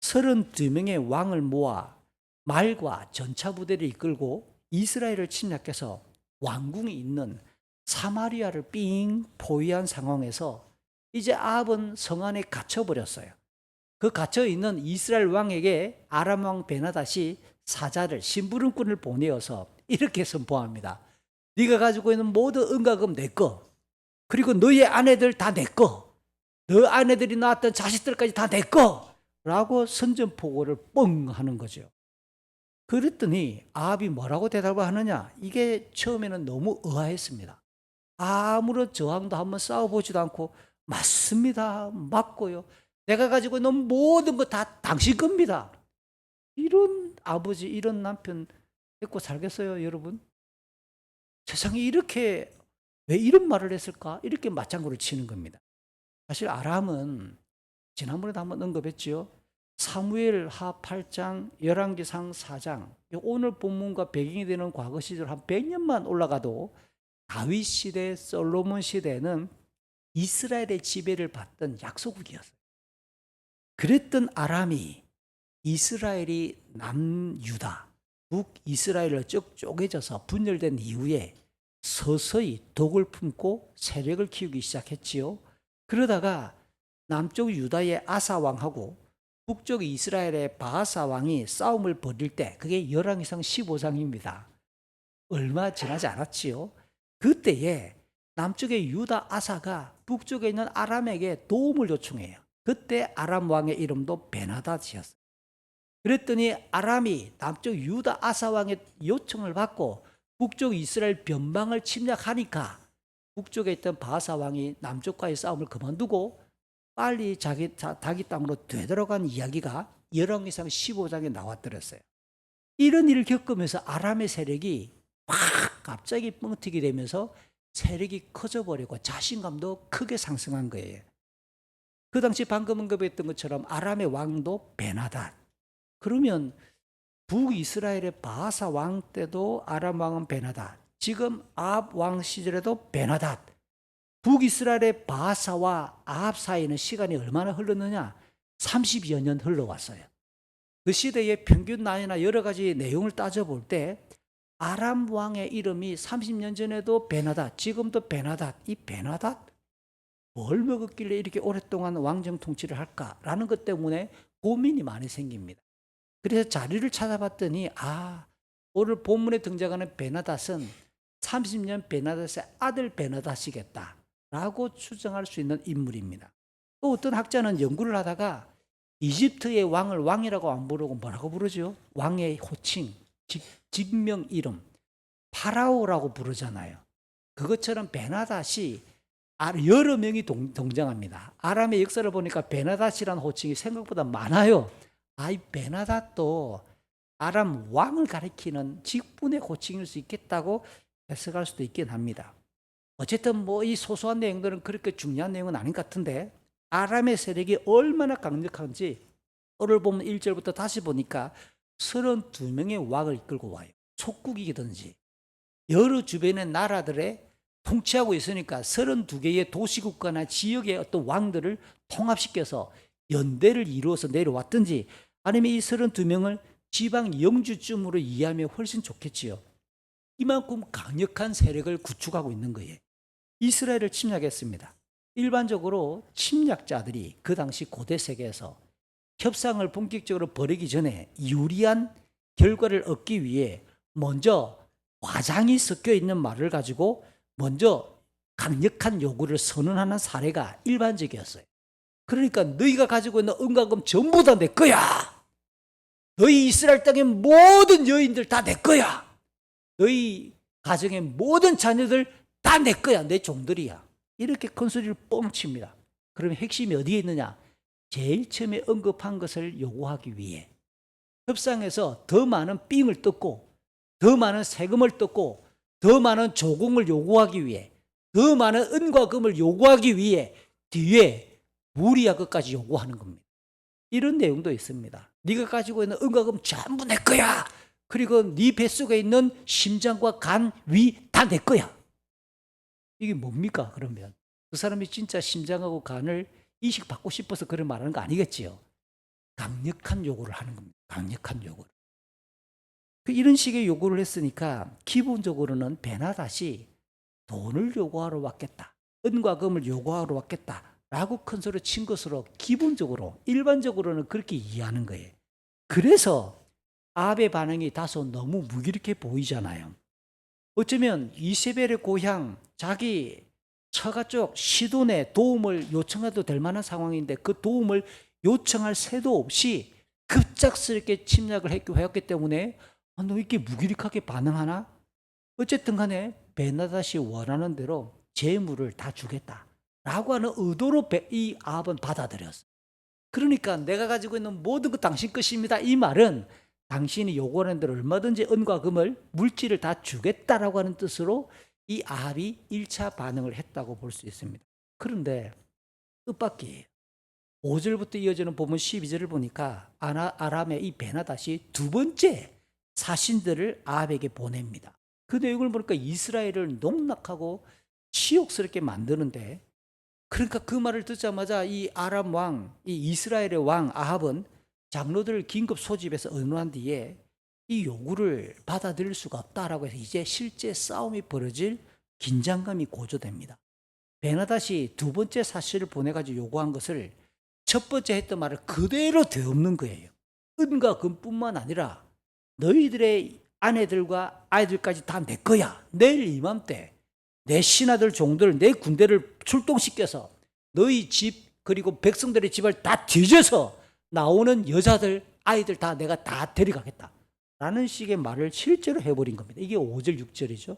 Speaker 1: 32명의 왕을 모아 말과 전차 부대를 이끌고 이스라엘을 침략해서 왕궁이 있는 사마리아를 삥 포위한 상황에서 이제 아합은 성 안에 갇혀버렸어요. 그 갇혀있는 이스라엘 왕에게 아람 왕 베나닷이 사자를 심부름꾼을 보내어서 이렇게 선포합니다. 네가 가지고 있는 모든 은가금 내 거, 그리고 너의 아내들 다 내 거, 너 아내들이 낳았던 자식들까지 다 내 거 라고 선전포고를 뻥 하는 거죠. 그랬더니 아합이 뭐라고 대답을 하느냐, 이게 처음에는 너무 의아했습니다. 아무런 저항도 한번 싸워보지도 않고 맞습니다, 맞고요, 내가 가지고 있는 모든 거 다 당신 겁니다. 이런 아버지, 이런 남편 데리고 살겠어요, 여러분? 세상에 이렇게 왜 이런 말을 했을까? 이렇게 맞장구를 치는 겁니다. 사실 아람은 지난번에도 한번 언급했죠. 사무엘 하 8장, 열왕기상 4장, 오늘 본문과 배경이 되는 과거 시절 한 100년만 올라가도 다윗 시대, 솔로몬 시대는 이스라엘의 지배를 받던 약소국이었어요. 그랬던 아람이 이스라엘이 남유다, 북이스라엘로 쭉 쪼개져서 분열된 이후에 서서히 독을 품고 세력을 키우기 시작했지요. 그러다가 남쪽 유다의 아사 왕하고 북쪽 이스라엘의 바하사 왕이 싸움을 벌일 때, 그게 열왕기상 15장입니다. 얼마 지나지 않았지요. 그때에 남쪽의 유다 아사가 북쪽에 있는 아람에게 도움을 요청해요. 그때 아람 왕의 이름도 베나닷이었어요. 그랬더니 아람이 남쪽 유다 아사 왕의 요청을 받고 북쪽 이스라엘 변방을 침략하니까 북쪽에 있던 바하사 왕이 남쪽과의 싸움을 그만두고 빨리 자기 땅으로 되돌아간 이야기가 열왕기상 15장에 나왔더랬어요. 이런 일을 겪으면서 아람의 세력이 확 갑자기 뻥튀기 되면서 세력이 커져버리고 자신감도 크게 상승한 거예요. 그 당시 방금 언급했던 것처럼 아람의 왕도 베나닷. 그러면 북이스라엘의 바하사 왕 때도 아람 왕은 베나닷, 지금 아합 왕 시절에도 베나닷. 북이스라엘의 바하사와 아합 사이는 시간이 얼마나 흘렀느냐? 30여 년 흘러왔어요. 그 시대의 평균 나이나 여러 가지 내용을 따져볼 때 아람 왕의 이름이 30년 전에도 베나닷, 지금도 베나닷, 이 베나닷 뭘 먹었길래 이렇게 오랫동안 왕정 통치를 할까라는 것 때문에 고민이 많이 생깁니다. 그래서 자료를 찾아봤더니 오늘 본문에 등장하는 베나닷은 30년 베나닷의 아들 베나닷이겠다라고 추정할 수 있는 인물입니다. 또 어떤 학자는 연구를 하다가 이집트의 왕을 왕이라고 안 부르고 뭐라고 부르죠? 왕의 호칭, 직명 이름, 파라오라고 부르잖아요. 그것처럼 베나닷이 여러 명이 등장합니다. 아람의 역사를 보니까 베나닷이라는 호칭이 생각보다 많아요. 이 베나닷도 아람 왕을 가리키는 직분의 호칭일 수 있겠다고 해석할 수도 있긴 합니다. 어쨌든 이 소소한 내용들은 그렇게 중요한 내용은 아닌 것 같은데, 아람의 세력이 얼마나 강력한지 오늘 보면 1절부터 다시 보니까 32명의 왕을 이끌고 와요. 촉국이든지 여러 주변의 나라들에 통치하고 있으니까 32개의 도시국가나 지역의 어떤 왕들을 통합시켜서 연대를 이루어서 내려왔든지, 아니면 이 32명을 지방 영주쯤으로 이해하면 훨씬 좋겠지요. 이만큼 강력한 세력을 구축하고 있는 거예요. 이스라엘을 침략했습니다. 일반적으로 침략자들이 그 당시 고대 세계에서 협상을 본격적으로 벌이기 전에 유리한 결과를 얻기 위해 먼저 과장이 섞여 있는 말을 가지고 먼저 강력한 요구를 선언하는 사례가 일반적이었어요. 그러니까 너희가 가지고 있는 은과금 전부 다 내 거야. 너희 이스라엘 땅의 모든 여인들 다 내 거야. 너희 가정의 모든 자녀들 다 내 거야. 내 종들이야. 이렇게 큰 소리를 뻥칩니다. 그러면 핵심이 어디에 있느냐? 제일 처음에 언급한 것을 요구하기 위해 협상에서 더 많은 삥을 뜯고 더 많은 세금을 뜯고 더 많은 조공을 요구하기 위해 더 많은 은과 금을 요구하기 위해 뒤에 무리야 것까지 요구하는 겁니다. 이런 내용도 있습니다. 네가 가지고 있는 은과 금 전부 내 거야. 그리고 네 뱃속에 있는 심장과 간, 위 다 내 거야. 이게 뭡니까? 그러면 그 사람이 진짜 심장하고 간을 이식받고 싶어서 그런 말하는 거 아니겠지요? 강력한 요구를 하는 겁니다. 강력한 요구를. 이런 식의 요구를 했으니까 기본적으로는 베나닷이 돈을 요구하러 왔겠다. 은과 금을 요구하러 왔겠다. 라고 큰 소리 친 것으로 기본적으로 일반적으로는 그렇게 이해하는 거예요. 그래서 아합의 반응이 다소 너무 무기력해 보이잖아요. 어쩌면 이세벨의 고향 자기 처가 쪽 시돈에 도움을 요청해도 될 만한 상황인데 그 도움을 요청할 새도 없이 급작스럽게 침략을 했기 때문에 너 이렇게 무기력하게 반응하나? 어쨌든 간에 베나닷이 원하는 대로 재물을 다 주겠다라고 하는 의도로 이 아합은 받아들였어. 그러니까 내가 가지고 있는 모든 것 당신 것입니다. 이 말은 당신이 요구하는 대로 얼마든지 은과 금을 물질을 다 주겠다라고 하는 뜻으로 이 아합이 1차 반응을 했다고 볼 수 있습니다. 그런데 뜻밖이에요. 5절부터 이어지는 본문 12절을 보니까 아람의 이 베나닷이 두 번째 사신들을 아합에게 보냅니다. 그 내용을 보니까 이스라엘을 농락하고 치욕스럽게 만드는데, 그러니까 그 말을 듣자마자 이 아람 왕, 이 이스라엘의 왕 아합은 장로들을 긴급 소집해서 의논한 뒤에 이 요구를 받아들일 수가 없다라고 해서 이제 실제 싸움이 벌어질 긴장감이 고조됩니다. 베나닷이 두 번째 사실을 보내가지고 요구한 것을 첫 번째 했던 말을 그대로 되엎는 거예요. 은과 금뿐만 아니라 너희들의 아내들과 아이들까지 다 내 거야. 내일 이맘때 내 신하들 종들 내 군대를 출동시켜서 너희 집 그리고 백성들의 집을 다 뒤져서 나오는 여자들 아이들 다 내가 다 데려가겠다 라는 식의 말을 실제로 해버린 겁니다. 이게 5절 6절이죠.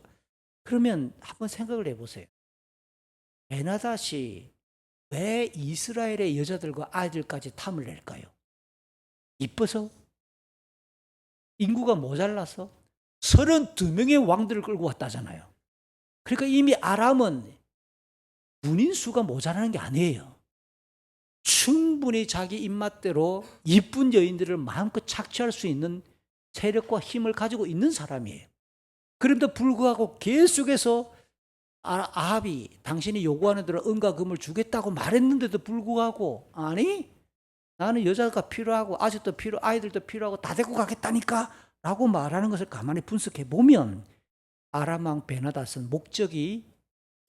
Speaker 1: 그러면 한번 생각을 해보세요. 베나닷이 왜 이스라엘의 여자들과 아이들까지 탐을 낼까요? 이뻐서? 인구가 모자라서? 32명의 왕들을 끌고 왔다잖아요. 그러니까 이미 아람은 군인 수가 모자라는 게 아니에요. 충분히 자기 입맛대로 이쁜 여인들을 마음껏 착취할 수 있는 세력과 힘을 가지고 있는 사람이에요. 그럼에도 불구하고 계속해서 아합이 당신이 요구하는 대로 은과 금을 주겠다고 말했는데도 불구하고 아니 나는 여자가 필요하고 아직도 아이들도 필요하고 다 데리고 가겠다니까 라고 말하는 것을 가만히 분석해 보면 아람 왕 베나닷은 목적이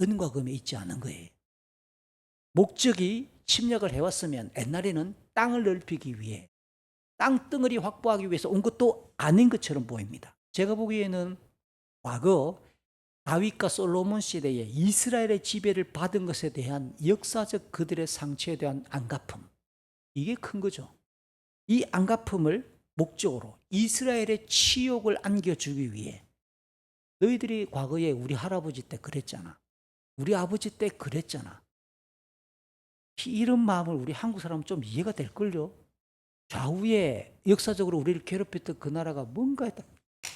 Speaker 1: 은과 금에 있지 않은 거예요. 목적이 침략을 해왔으면 옛날에는 땅을 넓히기 위해 땅덩어리 확보하기 위해서 온 것도 아닌 것처럼 보입니다. 제가 보기에는 과거 다윗과 솔로몬 시대에 이스라엘의 지배를 받은 것에 대한 역사적 그들의 상처에 대한 안갚음, 이게 큰 거죠. 이 안갚음을 목적으로 이스라엘의 치욕을 안겨주기 위해 너희들이 과거에 우리 할아버지 때 그랬잖아. 우리 아버지 때 그랬잖아. 이런 마음을 우리 한국 사람은 좀 이해가 될걸요. 좌우에 역사적으로 우리를 괴롭혔던 그 나라가 뭔가 했다.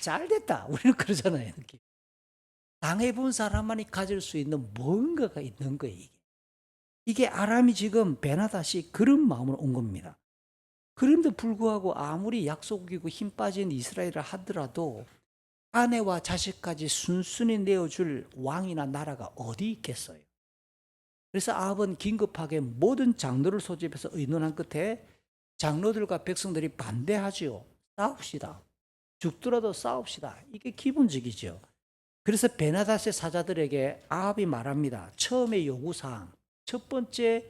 Speaker 1: 잘 됐다. 우리는 그러잖아요. 이렇게. 당해본 사람만이 가질 수 있는 뭔가가 있는 거예요. 이게 아람이 지금 베나닷이 그런 마음으로 온 겁니다. 그런데 불구하고 아무리 약속이고 힘 빠진 이스라엘을 하더라도 아내와 자식까지 순순히 내어줄 왕이나 나라가 어디 있겠어요. 그래서 아합은 긴급하게 모든 장로를 소집해서 의논한 끝에 장로들과 백성들이 반대하지요. 싸웁시다. 죽더라도 싸웁시다. 이게 기본적이죠. 그래서 베나닷의 사자들에게 아합이 말합니다. 처음에 요구사항, 첫 번째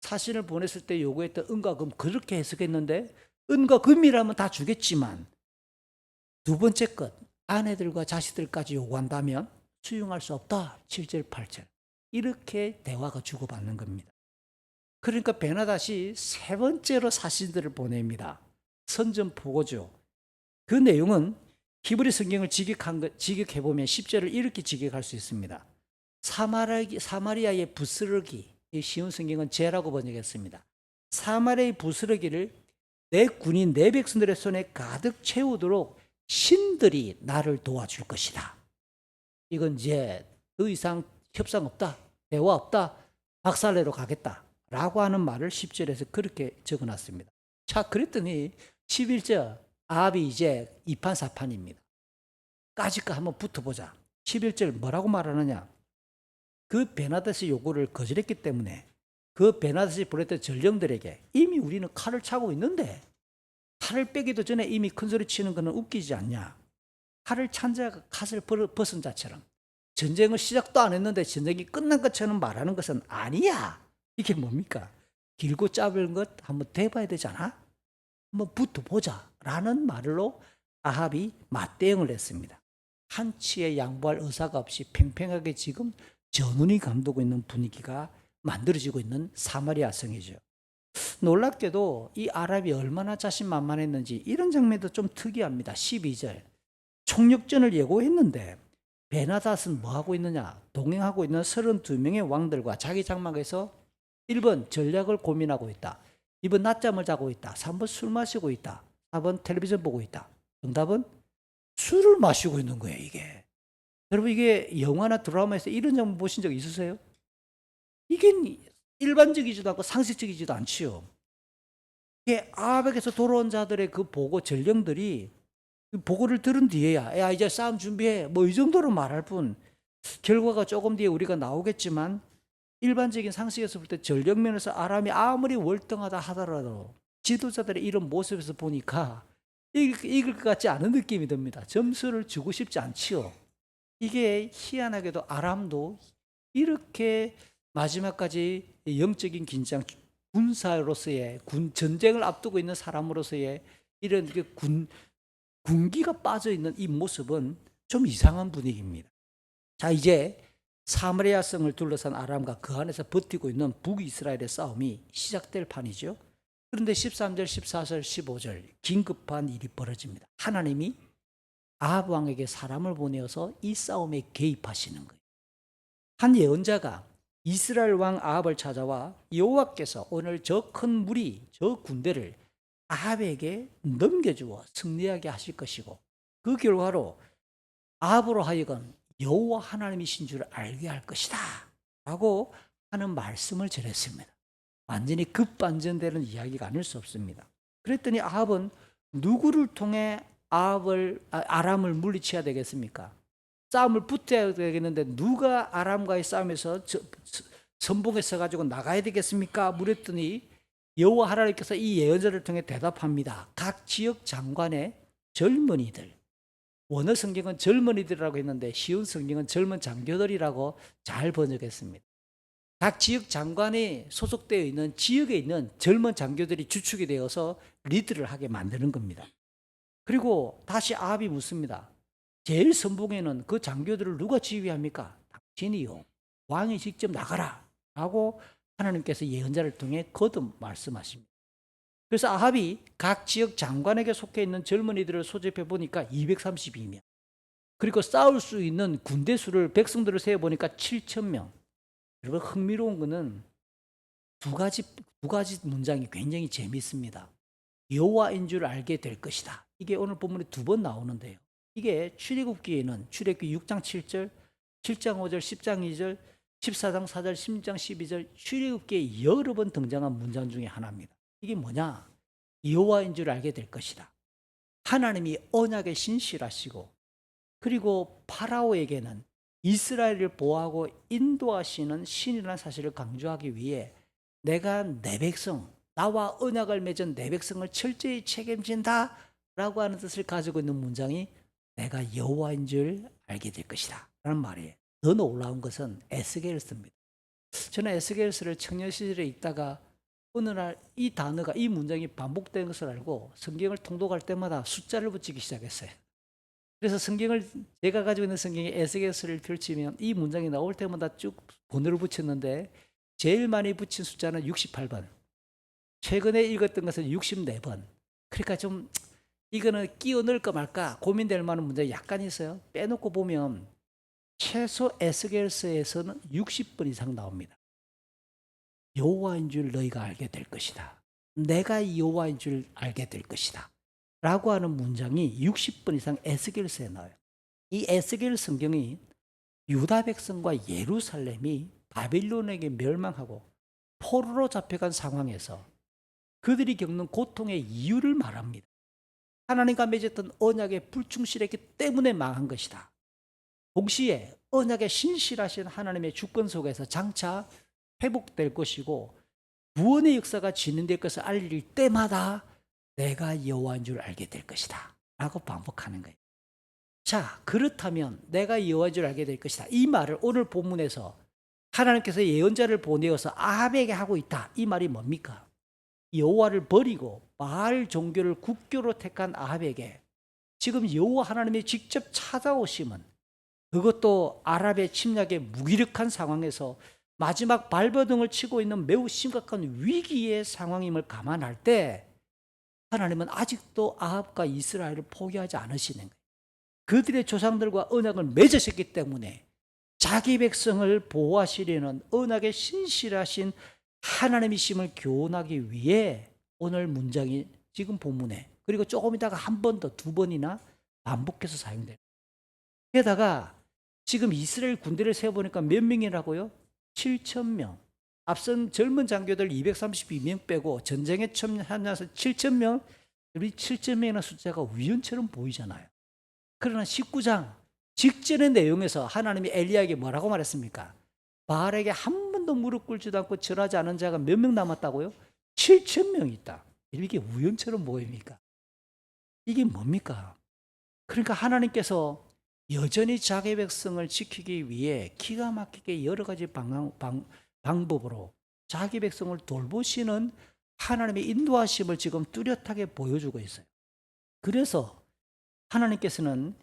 Speaker 1: 사신을 보냈을 때 요구했던 은과 금 그렇게 해석했는데 은과 금이라면 다 주겠지만 두 번째 것, 아내들과 자식들까지 요구한다면 수용할 수 없다. 7절, 8절. 이렇게 대화가 주고받는 겁니다. 그러니까 베나닷이 세 번째로 사신들을 보냅니다. 선전포고죠. 그 내용은 히브리 성경을 직역해보면 10절을 이렇게 직역할 수 있습니다. 사마리아의 부스러기, 이 쉬운 성경은 죄라고 번역했습니다. 사마리아의 부스러기를 내 군인, 내 백성들의 손에 가득 채우도록 신들이 나를 도와줄 것이다. 이건 이제 더 이상 협상 없다, 대화 없다, 박살내러 가겠다 라고 하는 말을 10절에서 그렇게 적어놨습니다. 자, 그랬더니 11절 아합이 이제 이판사판입니다. 까짓거 한번 붙어보자. 11절 뭐라고 말하느냐. 그 베나닷의 요구를 거절했기 때문에 그 베나닷이 보냈던 전령들에게 이미 우리는 칼을 차고 있는데 칼을 빼기도 전에 이미 큰소리 치는 것은 웃기지 않냐. 칼을 찬 자가 칼을 벗은 자처럼 전쟁을 시작도 안 했는데 전쟁이 끝난 것처럼 말하는 것은 아니야. 이게 뭡니까? 길고 짧은 것 한번 대봐야 되잖아. 한번 붙어보자 라는 말로 아합이 맞대응을 했습니다. 한치의 양보할 의사가 없이 팽팽하게 지금 전운이 감도고 있는 분위기가 만들어지고 있는 사마리아 성이죠. 놀랍게도 이 아합이 얼마나 자신만만했는지 이런 장면도 좀 특이합니다. 12절 총력전을 예고했는데 베나닷은 뭐하고 있느냐. 동행하고 있는 32명의 왕들과 자기 장막에서 1번 전략을 고민하고 있다. 2번 낮잠을 자고 있다. 3번 술 마시고 있다. 4번 텔레비전 보고 있다. 정답은 술을 마시고 있는 거예요, 이게. 여러분, 이게 영화나 드라마에서 이런 장면 보신 적 있으세요? 이게 일반적이지도 않고 상식적이지도 않지요. 이게 아합에게서 돌아온 자들의 그 보고, 전령들이 그 보고를 들은 뒤에야, 야, 이제 싸움 준비해. 뭐 이 정도로 말할 뿐, 결과가 조금 뒤에 우리가 나오겠지만, 일반적인 상식에서 볼 때 전력면에서 아람이 아무리 월등하다 하더라도 지도자들의 이런 모습에서 보니까 이길 것 같지 않은 느낌이 듭니다. 점수를 주고 싶지 않지요. 이게 희한하게도 아람도 이렇게 마지막까지 영적인 긴장, 군사로서의 전쟁을 앞두고 있는 사람으로서의 이런 군기가 빠져 있는 이 모습은 좀 이상한 분위기입니다. 자, 이제 사마리아 성을 둘러싼 아람과 그 안에서 버티고 있는 북이스라엘의 싸움이 시작될 판이죠. 그런데 13절, 14절, 15절 긴급한 일이 벌어집니다. 하나님이 아합 왕에게 사람을 보내어서 이 싸움에 개입하시는 거예요. 한 예언자가 이스라엘 왕 아합을 찾아와 여호와께서 오늘 저 큰 무리, 저 군대를 아합에게 넘겨주어 승리하게 하실 것이고 그 결과로 아합으로 하여금 여호와 하나님이신 줄 알게 할 것이다 라고 하는 말씀을 전했습니다. 완전히 급반전되는 이야기가 아닐 수 없습니다. 그랬더니 아합은 누구를 통해 아람을 물리쳐야 되겠습니까? 싸움을 붙어야 되겠는데 누가 아람과의 싸움에서 선봉에 서가지고 나가야 되겠습니까? 물었더니 여호와 하나님께서 이 예언자를 통해 대답합니다. 각 지역 장관의 젊은이들, 원어 성경은 젊은이들이라고 했는데 쉬운 성경은 젊은 장교들이라고 잘 번역했습니다. 각 지역 장관이 소속되어 있는 지역에 있는 젊은 장교들이 주축이 되어서 리드를 하게 만드는 겁니다. 그리고 다시 아합이 묻습니다. 제일 선봉에는 그 장교들을 누가 지휘합니까? 당신이요. 왕이 직접 나가라 라고 하나님께서 예언자를 통해 거듭 말씀하십니다. 그래서 아합이 각 지역 장관에게 속해 있는 젊은이들을 소집해 보니까 232명. 그리고 싸울 수 있는 군대 수를 백성들을 세어 보니까 7,000명. 여러분 흥미로운 거는 두 가지 문장이 굉장히 재미있습니다. 여호와인 줄 알게 될 것이다. 이게 오늘 본문에 2번 나오는데요. 이게 출애굽기에는 출애굽기 6장 7절, 7장 5절, 10장 2절, 14장 4절, 16장 12절 출애굽기에 여러 번 등장한 문장 중에 하나입니다. 이게 뭐냐? 여호와인 줄 알게 될 것이다. 하나님이 언약에 신실하시고 그리고 파라오에게는 이스라엘을 보호하고 인도하시는 신이라는 사실을 강조하기 위해 내가 내 백성, 나와 언약을 맺은 내 백성을 철저히 책임진다 라고 하는 뜻을 가지고 있는 문장이 내가 여호와인 줄 알게 될 것이다 라는 말이에요. 더 놀라운 것은 에스겔서입니다. 저는 에스겔서를 청년 시절에 읽다가 어느 날 이 단어가, 이 문장이 반복되는 것을 알고 성경을 통독할 때마다 숫자를 붙이기 시작했어요. 그래서 성경을 제가 가지고 있는 성경에 에스겔서를 펼치면 이 문장이 나올 때마다 쭉 번호를 붙였는데 제일 많이 붙인 숫자는 68번. 최근에 읽었던 것은 64번. 그러니까 좀 이거는 끼워 넣을까 말까 고민될 만한 문제가 약간 있어요. 빼놓고 보면 최소 에스겔서에서는 60번 이상 나옵니다. 여호와인 줄 너희가 알게 될 것이다. 내가 여호와인 줄 알게 될 것이다. 라고 하는 문장이 60번 이상 에스겔서에 나와요. 이 에스겔 성경이 유다 백성과 예루살렘이 바빌론에게 멸망하고 포로로 잡혀간 상황에서 그들이 겪는 고통의 이유를 말합니다. 하나님과 맺었던 언약에 불충실했기 때문에 망한 것이다. 동시에 언약에 신실하신 하나님의 주권 속에서 장차 회복될 것이고 구원의 역사가 진행될 것을 알릴 때마다 내가 여호와인 줄 알게 될 것이다 라고 반복하는 거예요. 자, 그렇다면 내가 여호와인 줄 알게 될 것이다, 이 말을 오늘 본문에서 하나님께서 예언자를 보내어서 아합에게 하고 있다, 이 말이 뭡니까? 여호와를 버리고 바알 종교를 국교로 택한 아합에게 지금 여호와 하나님이 직접 찾아오심은, 그것도 아랍의 침략의 무기력한 상황에서 마지막 발버둥을 치고 있는 매우 심각한 위기의 상황임을 감안할 때 하나님은 아직도 아합과 이스라엘을 포기하지 않으시는 거예요. 그들의 조상들과 언약을 맺으셨기 때문에 자기 백성을 보호하시려는 언약에 신실하신 하나님이심을 교훈하기 위해 오늘 문장이 지금 본문에, 그리고 조금 있다가 한 번 더, 두 번이나 반복해서 사용돼요. 게다가 지금 이스라엘 군대를 세어보니까 몇 명이라고요? 7,000명. 앞선 젊은 장교들 232명 빼고 전쟁에 참여하면서 7,000명, 우리 7,000명이라는 숫자가 우연처럼 보이잖아요. 그러나 19장 직전의 내용에서 하나님이 엘리야에게 뭐라고 말했습니까? 바알에게 한 번도 무릎 꿇지도 않고 절하지 않은 자가 몇 명 남았다고요? 7,000명 있다. 이게 우연처럼 보입니까? 이게 뭡니까? 그러니까 하나님께서 여전히 자기 백성을 지키기 위해 기가 막히게 여러 가지 방법으로 자기 백성을 돌보시는 하나님의 인도하심을 지금 뚜렷하게 보여주고 있어요. 그래서 하나님께서는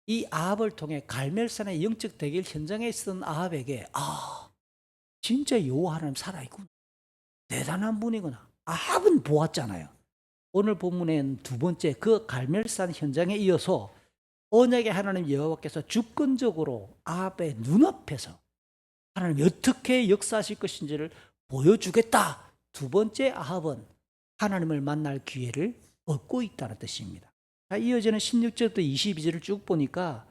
Speaker 1: 이 아합을 통해 갈멜산의 영적 대결 현장에 있었던 아합에게 진짜 여호와 하나님 살아있구나, 대단한 분이구나. 아합은 보았잖아요. 오늘 본문엔 두 번째 그 갈멜산 현장에 이어서 언약의 하나님 여호와께서 주권적으로 아합의 눈앞에서 하나님이 어떻게 역사하실 것인지를 보여주겠다. 두 번째 아합은 하나님을 만날 기회를 얻고 있다는 뜻입니다. 이어지는 16절부터 22절을 쭉 보니까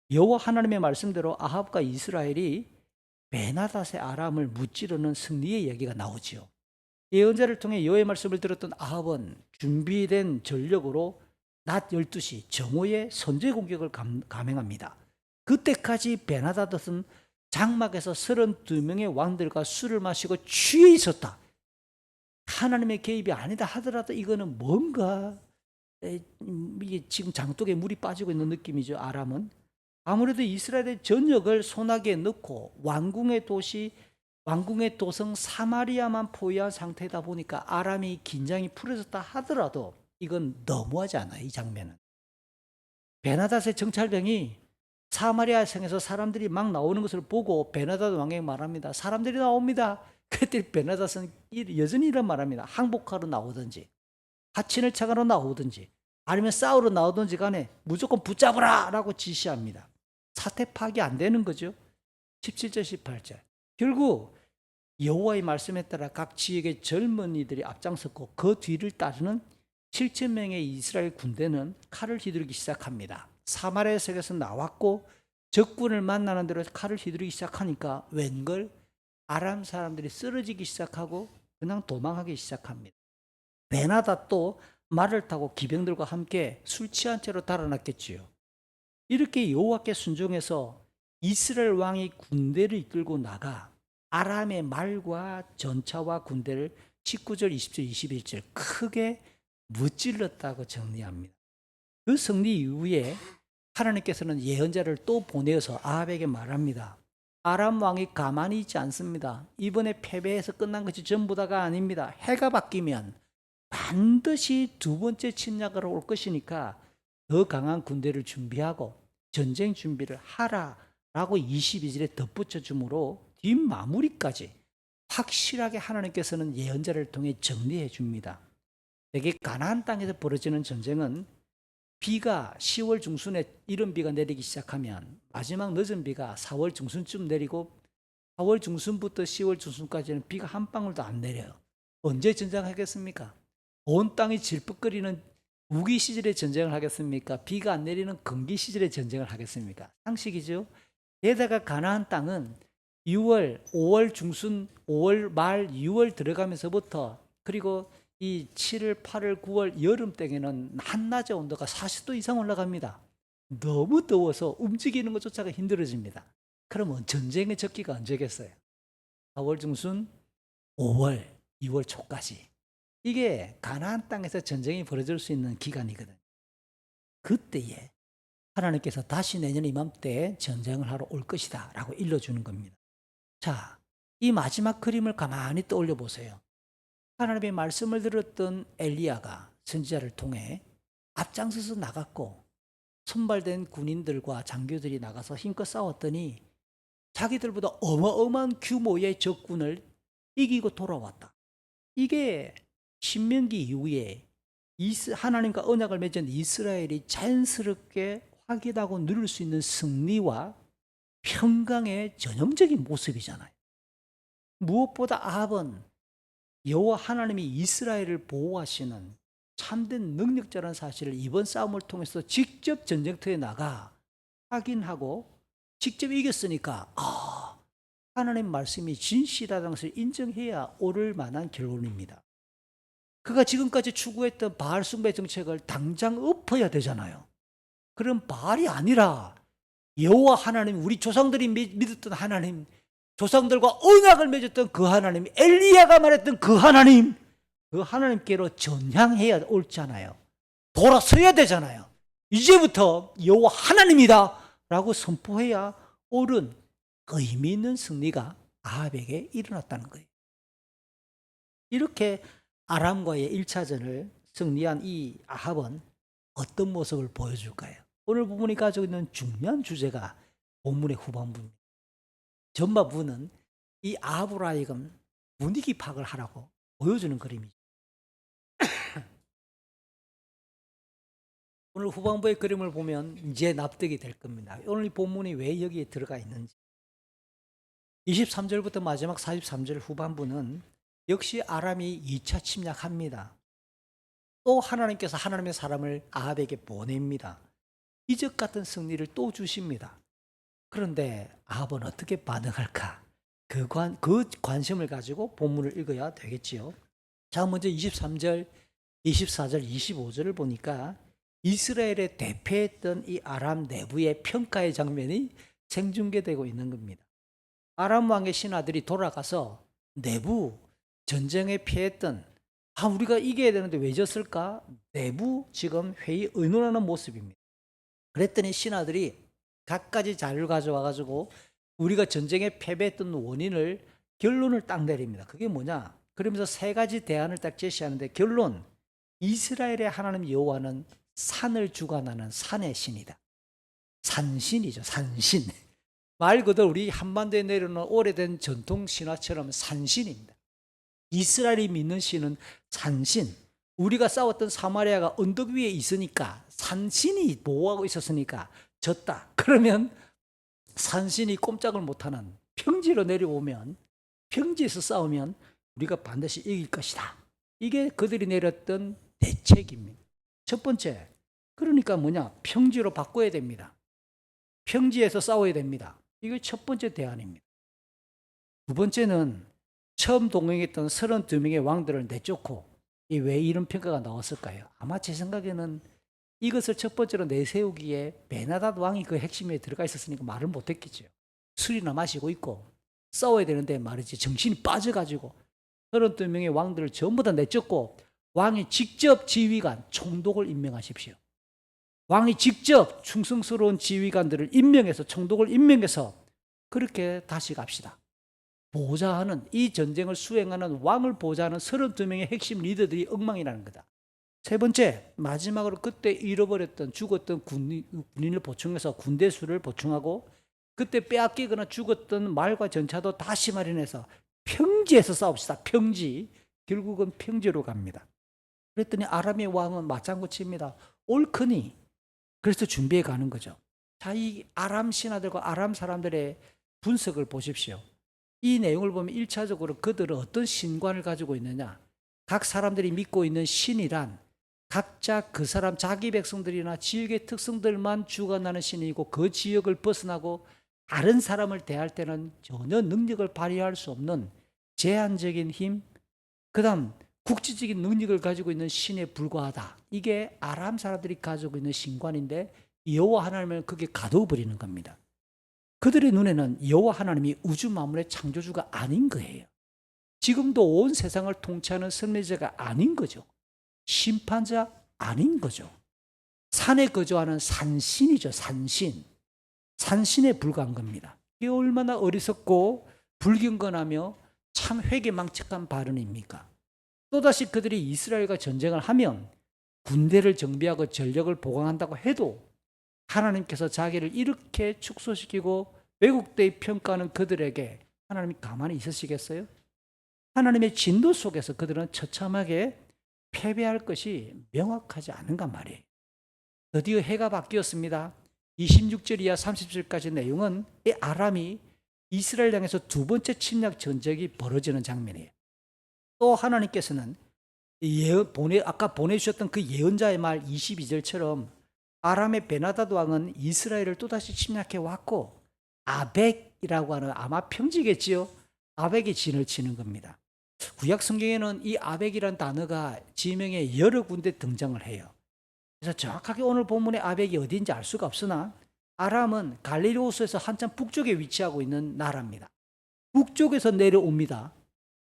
Speaker 1: 여호와 하나님의 말씀대로 아합과 이스라엘이 베나닷의 아람을 무찌르는 승리의 이야기가 나오지요. 예언자를 통해 여호와의 말씀을 들었던 아합은 준비된 전력으로 낮 12시 정오에 선제 공격을 감행합니다. 그때까지 베나닷은 장막에서 32명의 왕들과 술을 마시고 취해 있었다. 하나님의 개입이 아니다 하더라도 이거는 뭔가 이게 지금 장독에 물이 빠지고 있는 느낌이죠. 아람은 아무래도 이스라엘의 전역을 손아귀에 넣고 왕궁의 도시, 왕궁의 도성 사마리아만 포위한 상태다 보니까 아람이 긴장이 풀어졌다 하더라도 이건 너무하지 않아요. 이 장면은 베나닷의 정찰병이 사마리아 성에서 사람들이 막 나오는 것을 보고 베나닷 왕에게 말합니다. 사람들이 나옵니다. 그때 베나닷은 여전히 이런 말합니다. 항복하러 나오든지 하친을 착하러 나오든지 아니면 싸우러 나오든지 간에 무조건 붙잡으라 라고 지시합니다. 사태 파악이 안 되는 거죠. 17절 18절 결국 여호와의 말씀에 따라 각 지역의 젊은이들이 앞장섰고 그 뒤를 따르는 7,000명의 이스라엘 군대는 칼을 휘두르기 시작합니다. 사마리아 성에서 나왔고 적군을 만나는 대로 칼을 휘두르기 시작하니까 웬걸 아람 사람들이 쓰러지기 시작하고 그냥 도망하기 시작합니다. 베나닷도 말을 타고 기병들과 함께 술 취한 채로 달아났겠지요. 이렇게 여호와께 순종해서 이스라엘 왕이 군대를 이끌고 나가 아람의 말과 전차와 군대를 19절, 20절, 21절 크게 무찔렀다고 정리합니다. 그 승리 이후에 하나님께서는 예언자를 또 보내어서 아합에게 말합니다. 아람 왕이 가만히 있지 않습니다. 이번에 패배해서 끝난 것이 전부 다가 아닙니다. 해가 바뀌면 반드시 두 번째 침략으로 올 것이니까 더 강한 군대를 준비하고 전쟁 준비를 하라라고 22절에 덧붙여 주므로 뒷마무리까지 확실하게 하나님께서는 예언자를 통해 정리해 줍니다. 대개 가나안 땅에서 벌어지는 전쟁은 비가 10월 중순에 이른 비가 내리기 시작하면 마지막 늦은 비가 4월 중순쯤 내리고 4월 중순부터 10월 중순까지는 비가 한 방울도 안 내려요. 언제 전쟁하겠습니까? 온 땅이 질퍽거리는 우기 시절에 전쟁을 하겠습니까? 비가 안 내리는 건기 시절에 전쟁을 하겠습니까? 상식이죠. 게다가 가나안 땅은 6월, 5월 중순, 5월 말, 6월 들어가면서부터 그리고 이 7월, 8월, 9월 여름 때에는 한낮의 온도가 40도 이상 올라갑니다. 너무 더워서 움직이는 것조차가 힘들어집니다. 그러면 전쟁의 적기가 언제겠어요? 4월 중순, 5월, 6월 초까지. 이게 가나안 땅에서 전쟁이 벌어질 수 있는 기간이거든요. 그때에 하나님께서 다시 내년 이맘때에 전쟁을 하러 올 것이다 라고 일러주는 겁니다. 자, 이 마지막 그림을 가만히 떠올려 보세요. 하나님의 말씀을 들었던 엘리야가 선지자를 통해 앞장서서 나갔고 선발된 군인들과 장교들이 나가서 힘껏 싸웠더니 자기들보다 어마어마한 규모의 적군을 이기고 돌아왔다. 이게 신명기 이후에 하나님과 언약을 맺은 이스라엘이 자연스럽게 확인하고 누릴 수 있는 승리와 평강의 전형적인 모습이잖아요. 무엇보다 아합은 여호와 하나님이 이스라엘을 보호하시는 참된 능력자라는 사실을 이번 싸움을 통해서 직접 전쟁터에 나가 확인하고 직접 이겼으니까 하나님 말씀이 진실하다는 것을 인정해야 오를 만한 결론입니다. 그가 지금까지 추구했던 바알 숭배 정책을 당장 엎어야 되잖아요. 그런 바알이 아니라 여호와 하나님, 우리 조상들이 믿었던 하나님, 조상들과 언약을 맺었던 그 하나님, 엘리야가 말했던 그 하나님께로 전향해야 옳잖아요. 돌아서야 되잖아요. 이제부터 여호와 하나님이다 라고 선포해야 옳은 의미 있는 승리가 아합에게 일어났다는 거예요. 이렇게 아람과의 1차전을 승리한 이 아합은 어떤 모습을 보여줄까요? 오늘 본문이 가지고 있는 중요한 주제가 본문의 후반부입니다. 전반부는 이 아합으로 하여금 분위기 파악을 하라고 보여주는 그림이죠. 오늘 후반부의 그림을 보면 이제 납득이 될 겁니다. 오늘 이 본문이 왜 여기에 들어가 있는지. 23절부터 마지막 43절 후반부는 역시 아람이 2차 침략합니다. 또 하나님께서 하나님의 사람을 아합에게 보냅니다. 이적 같은 승리를 또 주십니다. 그런데 아합은 어떻게 반응할까? 그 관심을 가지고 본문을 읽어야 되겠지요. 자, 먼저 23절, 24절, 25절을 보니까 이스라엘에 대패했던 이 아람 내부의 평가의 장면이 생중계되고 있는 겁니다. 아람 왕의 신하들이 돌아가서 내부 전쟁에 패했던 우리가 이겨야 되는데 왜 졌을까? 내부 지금 회의 의논하는 모습입니다. 그랬더니 신하들이 갖가지 자료를 가져와 가지고 우리가 전쟁에 패배했던 원인을 결론을 딱 내립니다. 그게 뭐냐? 그러면서 세 가지 대안을 딱 제시하는데 결론, 이스라엘의 하나님 여호와는 산을 주관하는 산의 신이다. 산신이죠. 산신. 말 그대로 우리 한반도에 내려오는 오래된 전통 신화처럼 산신입니다. 이스라엘이 믿는 신은 산신. 우리가 싸웠던 사마리아가 언덕 위에 있으니까 산신이 보호하고 있었으니까 졌다. 그러면 산신이 꼼짝을 못하는 평지로 내려오면, 평지에서 싸우면 우리가 반드시 이길 것이다. 이게 그들이 내렸던 대책입니다. 첫 번째, 그러니까 뭐냐? 평지로 바꿔야 됩니다. 평지에서 싸워야 됩니다. 이게 첫 번째 대안입니다. 두 번째는 처음 동행했던 32명의 왕들을 내쫓고, 왜 이런 평가가 나왔을까요? 아마 제 생각에는 이것을 첫 번째로 내세우기에 베나닷 왕이 그 핵심에 들어가 있었으니까 말을 못했겠죠. 술이나 마시고 있고 싸워야 되는데 말이지 정신이 빠져가지고 32명의 왕들을 전부 다 내쫓고 왕이 직접 지휘관 총독을 임명하십시오. 왕이 직접 충성스러운 지휘관들을 임명해서 총독을 임명해서 그렇게 다시 갑시다. 보좌하는, 이 전쟁을 수행하는 왕을 보좌하는 32명의 핵심 리더들이 엉망이라는 거다. 세 번째, 마지막으로 그때 잃어버렸던 죽었던 군인을 보충해서 군대 수를 보충하고 그때 빼앗기거나 죽었던 말과 전차도 다시 마련해서 평지에서 싸웁시다. 평지. 결국은 평지로 갑니다. 그랬더니 아람의 왕은 맞장구 칩니다. 옳거니. 그래서 준비해 가는 거죠. 자, 이 아람 신하들과 아람 사람들의 분석을 보십시오. 이 내용을 보면 1차적으로 그들은 어떤 신관을 가지고 있느냐. 각 사람들이 믿고 있는 신이란 각자 그 사람 자기 백성들이나 지역의 특성들만 주관하는 신이고 그 지역을 벗어나고 다른 사람을 대할 때는 전혀 능력을 발휘할 수 없는 제한적인 힘, 그 다음 국지적인 능력을 가지고 있는 신에 불과하다. 이게 아람 사람들이 가지고 있는 신관인데 여호와 하나님을 그게 가둬버리는 겁니다. 그들의 눈에는 여호와 하나님이 우주 만물의 창조주가 아닌 거예요. 지금도 온 세상을 통치하는 선미자가 아닌 거죠. 심판자 아닌 거죠. 산에 거주하는 산신이죠. 산신. 산신에 불과한 겁니다. 이게 얼마나 어리석고 불경건하며 참 회개망측한 발언입니까? 또다시 그들이 이스라엘과 전쟁을 하면 군대를 정비하고 전력을 보강한다고 해도 하나님께서 자기를 이렇게 축소시키고 왜곡되이 평가하는 그들에게 하나님이 가만히 있으시겠어요? 하나님의 진도 속에서 그들은 처참하게 패배할 것이 명확하지 않은가 말이에요. 드디어 해가 바뀌었습니다. 26절 이하 30절까지 내용은 이 아람이 이스라엘 향해서 두 번째 침략 전쟁이 벌어지는 장면이에요. 또 하나님께서는 아까 보내주셨던 그 예언자의 말 22절처럼 아람의 베나다드 왕은 이스라엘을 또다시 침략해 왔고 아벡이라고 하는 아마 평지겠지요. 아벡이 진을 치는 겁니다. 구약 성경에는 이 아벡이라는 단어가 지명에 여러 군데 등장을 해요. 그래서 정확하게 오늘 본문의 아벡이 어디인지 알 수가 없으나 아람은 갈릴리 호수에서 한참 북쪽에 위치하고 있는 나라입니다. 북쪽에서 내려옵니다.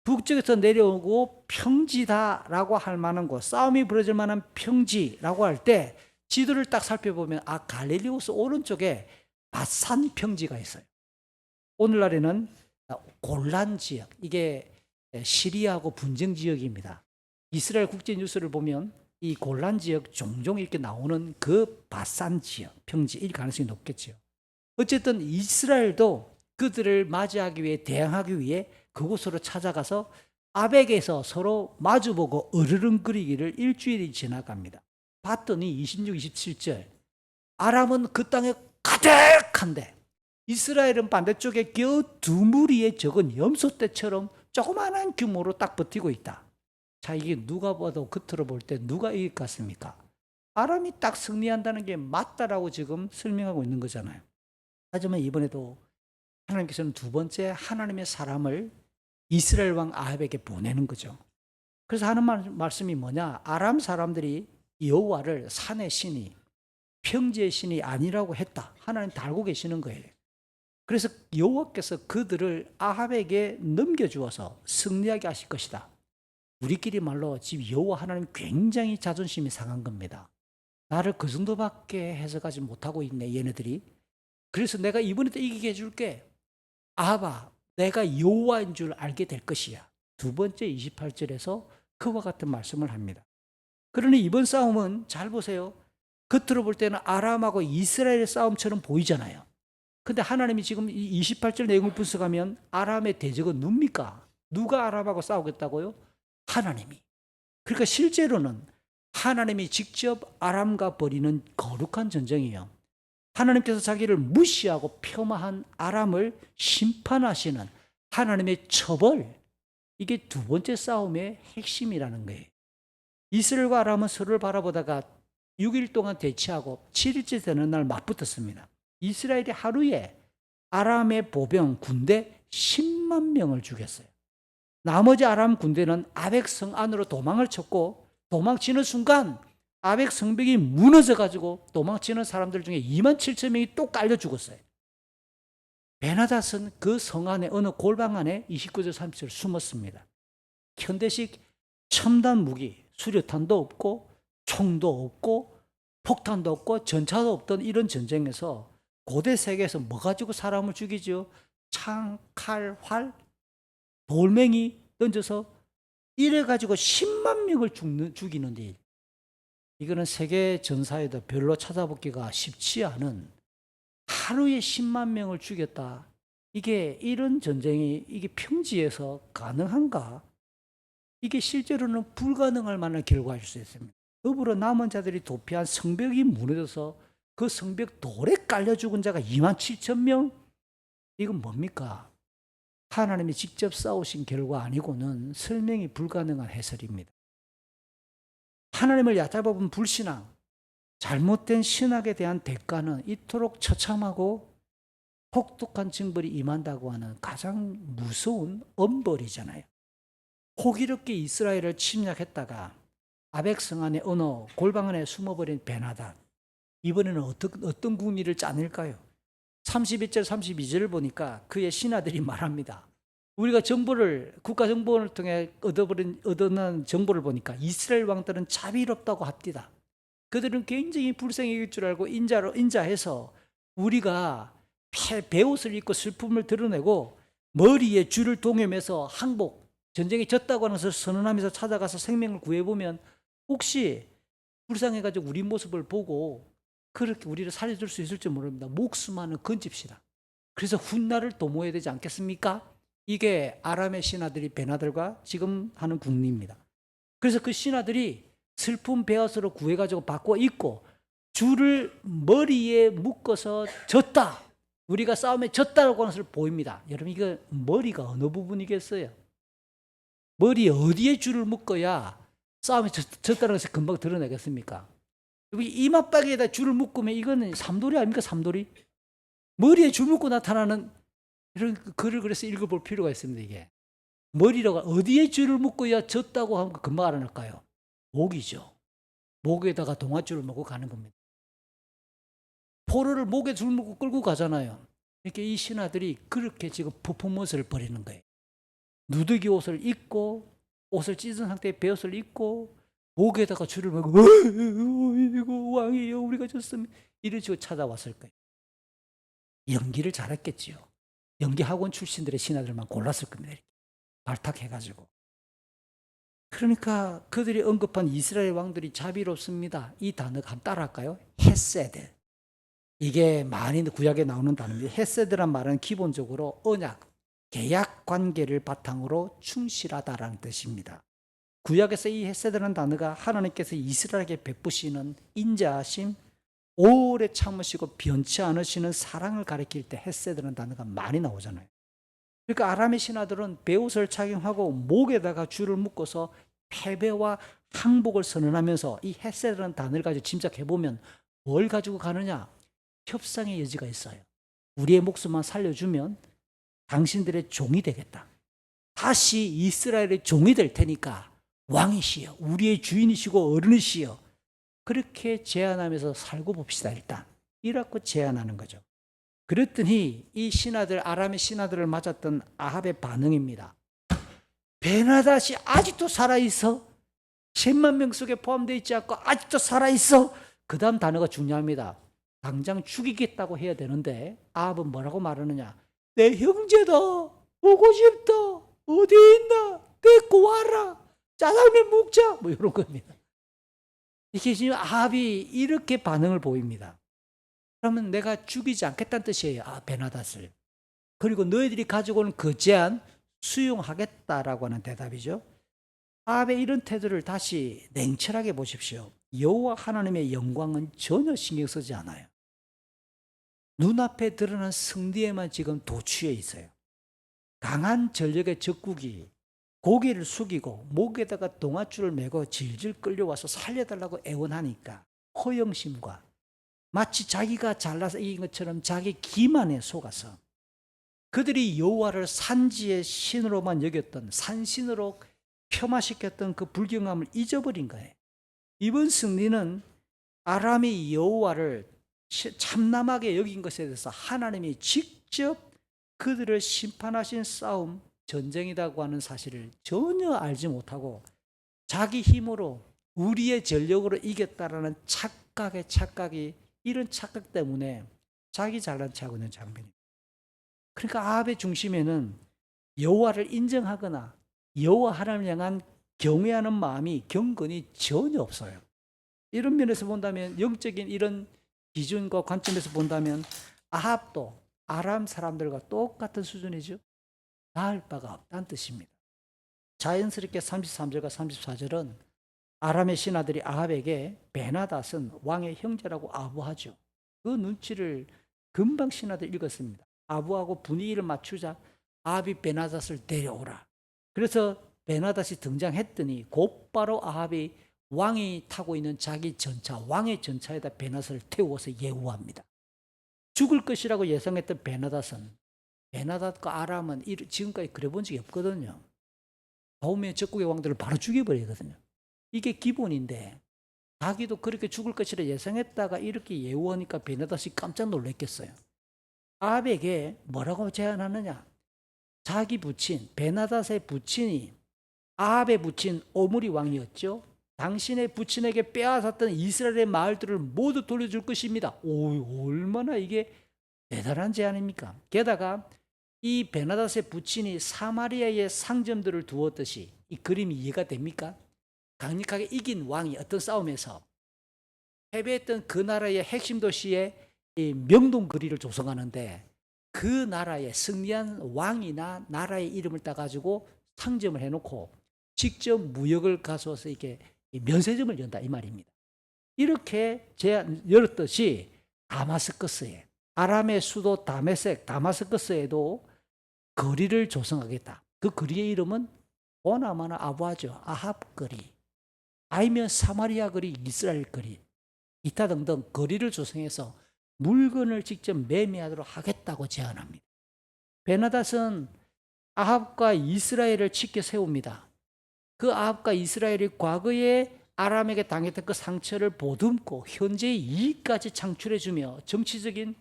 Speaker 1: 북쪽에서 내려오고 평지다라고 할 만한 곳, 싸움이 벌어질 만한 평지라고 할 때 지도를 딱 살펴보면 갈릴리 호수 오른쪽에 바산 평지가 있어요. 오늘날에는 골란 지역, 이게 시리아하고 분쟁 지역입니다. 이스라엘 국제 뉴스를 보면 이 골란 지역 종종 이렇게 나오는 그 바산 지역, 평지일 가능성이 높겠죠. 어쨌든 이스라엘도 그들을 맞이하기 위해 대항하기 위해 그곳으로 찾아가서 아벡에서 서로 마주보고 으르렁거리기를 일주일이 지나갑니다. 봤더니 26, 27절 아람은 그 땅에 가득한데 이스라엘은 반대쪽에 겨우 두 무리의 적은 염소떼처럼 조그마한 규모로 딱 버티고 있다. 자, 이게 누가 봐도 겉으로 볼 때 누가 이길 것 같습니까? 아람이 딱 승리한다는 게 맞다라고 지금 설명하고 있는 거잖아요. 하지만 이번에도 하나님께서는 두 번째 하나님의 사람을 이스라엘 왕 아합에게 보내는 거죠. 그래서 하는 말씀이 뭐냐? 아람 사람들이 여호와를 산의 신이 평지의 신이 아니라고 했다. 하나님 다 알고 계시는 거예요. 그래서 여호와께서 그들을 아합에게 넘겨주어서 승리하게 하실 것이다. 우리끼리 말로 지금 여호와 하나님 굉장히 자존심이 상한 겁니다. 나를 그 정도밖에 해석하지 못하고 있네, 얘네들이. 그래서 내가 이번에도 이기게 해줄게. 아합아, 내가 여호와인 줄 알게 될 것이야. 두 번째 28절에서 그와 같은 말씀을 합니다. 그러니 이번 싸움은 잘 보세요. 겉으로 볼 때는 아람하고 이스라엘의 싸움처럼 보이잖아요. 근데 하나님이 지금 이 28절 내용을 분석하면 아람의 대적은 누굽니까? 누가 아람하고 싸우겠다고요? 하나님이. 그러니까 실제로는 하나님이 직접 아람과 벌이는 거룩한 전쟁이에요. 하나님께서 자기를 무시하고 폄하한 아람을 심판하시는 하나님의 처벌, 이게 두 번째 싸움의 핵심이라는 거예요. 이스라엘과 아람은 서로를 바라보다가 6일 동안 대치하고 7일째 되는 날 맞붙었습니다. 이스라엘이 하루에 아람의 보병 군대 10만 명을 죽였어요. 나머지 아람 군대는 아벡 성 안으로 도망을 쳤고 도망치는 순간 아벡 성벽이 무너져가지고 도망치는 사람들 중에 2만 7천 명이 또 깔려 죽었어요. 베나닷은 그 성 안에 어느 골방 안에 29절 30절 숨었습니다. 현대식 첨단 무기, 수류탄도 없고 총도 없고 폭탄도 없고 전차도 없던 이런 전쟁에서 고대 세계에서 뭐 가지고 사람을 죽이죠? 창, 칼, 활, 돌멩이 던져서 이래 가지고 10만 명을 죽이는 일. 이거는 세계 전사에도 별로 찾아보기가 쉽지 않은 하루에 10만 명을 죽였다. 이게 이런 전쟁이 이게 평지에서 가능한가? 이게 실제로는 불가능할 만한 결과일 수 있습니다. 더불어 남은 자들이 도피한 성벽이 무너져서 그 성벽 돌에 깔려 죽은 자가 2만 7천 명? 이건 뭡니까? 하나님이 직접 싸우신 결과 아니고는 설명이 불가능한 해설입니다. 하나님을 얕잡아본 불신앙, 잘못된 신학에 대한 대가는 이토록 처참하고 혹독한 징벌이 임한다고 하는 가장 무서운 엄벌이잖아요. 호기롭게 이스라엘을 침략했다가 아벡성 안에 어느 골방 안에 숨어버린 베나단, 이번에는 어떤 국리를 짜낼까요? 31절 32절을 보니까 그의 신하들이 말합니다. 우리가 국가정보를 통해 얻어난 정보를 보니까 이스라엘 왕들은 자비롭다고 합디다. 그들은 굉장히 불쌍해질 줄 알고 인자해서 우리가 베옷을 입고 슬픔을 드러내고 머리에 줄을 동여매서 항복, 전쟁에 졌다고 하는 것을 선언하면서 찾아가서 생명을 구해보면 혹시 불쌍해가지고 우리 모습을 보고 그렇게 우리를 살려줄 수 있을지 모릅니다. 목숨만은 건집시다. 그래서 훗날을 도모해야 되지 않겠습니까? 이게 아람의 신하들이 베나들과 지금 하는 국리입니다. 그래서 그 신하들이 슬픈 베옷으로 구해가지고 바꿔 입고 줄을 머리에 묶어서 졌다. 우리가 싸움에 졌다라고 하는 것을 보입니다. 여러분 이거 머리가 어느 부분이겠어요? 머리에 어디에 줄을 묶어야 싸움에 졌다는 것을 금방 드러내겠습니까? 여기 이마박에다 줄을 묶으면 이거는 삼돌이 아닙니까? 삼돌이? 머리에 줄 묶고 나타나는 이런 글을 그래서 읽어볼 필요가 있습니다. 이게 머리라고 어디에 줄을 묶어야 졌다고 하면 금방 알아낼까요? 목이죠. 목에다가 동아줄을 묶고 가는 겁니다. 포로를 목에 줄 묶고 끌고 가잖아요. 이렇게 이 신하들이 그렇게 지금 퍼포먼스를 벌이는 거예요. 누더기 옷을 입고 옷을 찢은 상태의 베옷을 입고 목에다가 줄을 묶고 이거 왕이요 우리가 졌습니다. 이런 식으로 찾아왔을 거예요. 연기를 잘했겠지요. 연기 학원 출신들의 신하들만 골랐을 겁니다. 이렇게 발탁해가지고. 그러니까 그들이 언급한 이스라엘 왕들이 자비롭습니다. 이 단어가 한번 따라할까요? 헤세드. 이게 많이 구약에 나오는 단어입니다. 헤세드란 말은 기본적으로 언약, 계약 관계를 바탕으로 충실하다라는 뜻입니다. 구약에서 이 헤세드라는 단어가 하나님께서 이스라엘에게 베푸시는 인자하심, 오래 참으시고 변치 않으시는 사랑을 가리킬 때 헤세드라는 단어가 많이 나오잖아요. 그러니까 아람의 신하들은 베옷을 착용하고 목에다가 줄을 묶어서 패배와 항복을 선언하면서 이 헤세드라는 단어를 가지고 짐작해보면 뭘 가지고 가느냐? 협상의 여지가 있어요. 우리의 목숨만 살려주면 당신들의 종이 되겠다. 다시 이스라엘의 종이 될 테니까 왕이시여, 우리의 주인이시고 어른이시여, 그렇게 제안하면서 살고 봅시다. 일단 이라고 제안하는 거죠. 그랬더니 이 신하들, 아람의 신하들을 맞았던 아합의 반응입니다. 베나닷이 아직도 살아있어? 10만 명 속에 포함되어 있지 않고 아직도 살아있어? 그 다음 단어가 중요합니다. 당장 죽이겠다고 해야 되는데 아합은 뭐라고 말하느냐? 내 형제다. 보고 싶다. 어디 있나? 데리고 와라. 짜장면 먹자. 뭐 이런 겁니다. 이게 지금 아합이 이렇게 반응을 보입니다. 그러면 내가 죽이지 않겠다는 뜻이에요. 베나닷을. 그리고 너희들이 가지고 오는 그 제안 수용하겠다라고 하는 대답이죠. 아합의 이런 태도를 다시 냉철하게 보십시오. 여호와 하나님의 영광은 전혀 신경 쓰지 않아요. 눈앞에 드러난 승리에만 지금 도취해 있어요. 강한 전력의 적국이 고개를 숙이고 목에다가 동아줄을 메고 질질 끌려와서 살려달라고 애원하니까 허영심과 마치 자기가 잘나서 이긴 것처럼 자기 기만에 속아서 그들이 여호와를 산지의 신으로만 여겼던 산신으로 폄하시켰던 그 불경함을 잊어버린 거예요. 이번 승리는 아람이 여호와를 참남하게 여긴 것에 대해서 하나님이 직접 그들을 심판하신 싸움, 전쟁이라고 하는 사실을 전혀 알지 못하고 자기 힘으로 우리의 전력으로 이겼다라는 착각이 이런 착각 때문에 자기 잘난 체하고 있는 장면입니다. 그러니까 아합의 중심에는 여호와를 인정하거나 여호와 하나님을 향한 경외하는 마음이 경건이 전혀 없어요. 이런 면에서 본다면 영적인 이런 기준과 관점에서 본다면 아합도 아람 사람들과 똑같은 수준이죠. 나을 바가 없다는 뜻입니다. 자연스럽게 33절과 34절은 아람의 신하들이 아합에게 베나닷은 왕의 형제라고 아부하죠. 그 눈치를 금방 신하들 읽었습니다. 아부하고 분위기를 맞추자 아합이 베나닷을 데려오라. 그래서 베나닷이 등장했더니 곧바로 아합이 왕이 타고 있는 자기 전차, 왕의 전차에다 베나닷을 태워서 예우합니다. 죽을 것이라고 예상했던 베나닷과 아람은 지금까지 그래 본 적이 없거든요. 다음에 적국의 왕들을 바로 죽여버리거든요. 이게 기본인데 자기도 그렇게 죽을 것이라 예상했다가 이렇게 예우하니까 베나닷이 깜짝 놀랐겠어요. 아합에게 뭐라고 제안하느냐? 자기 부친 베나닷의 부친이 아합의 부친 오므리 왕이었죠. 당신의 부친에게 빼앗았던 이스라엘의 마을들을 모두 돌려줄 것입니다. 오, 얼마나 이게 대단한 제안입니까? 게다가 이 베나닷의 부친이 사마리아의 상점들을 두었듯이 이 그림이 이해가 됩니까? 강력하게 이긴 왕이 어떤 싸움에서 패배했던 그 나라의 핵심 도시에 이 명동거리를 조성하는데 그 나라의 승리한 왕이나 나라의 이름을 따가지고 상점을 해놓고 직접 무역을 가져와서 이렇게 면세점을 연다 이 말입니다. 이렇게 제안 열었듯이 다마스커스에 아람의 수도 다마스커스에도 거리를 조성하겠다. 그 거리의 이름은 보나마나 아부하죠. 아합 거리, 아니면 사마리아 거리, 이스라엘 거리, 기타 등등 거리를 조성해서 물건을 직접 매매하도록 하겠다고 제안합니다. 베나닷은 아합과 이스라엘을 치켜 세웁니다. 그 아합과 이스라엘이 과거에 아람에게 당했던 그 상처를 보듬고 현재의 이익까지 창출해주며 정치적인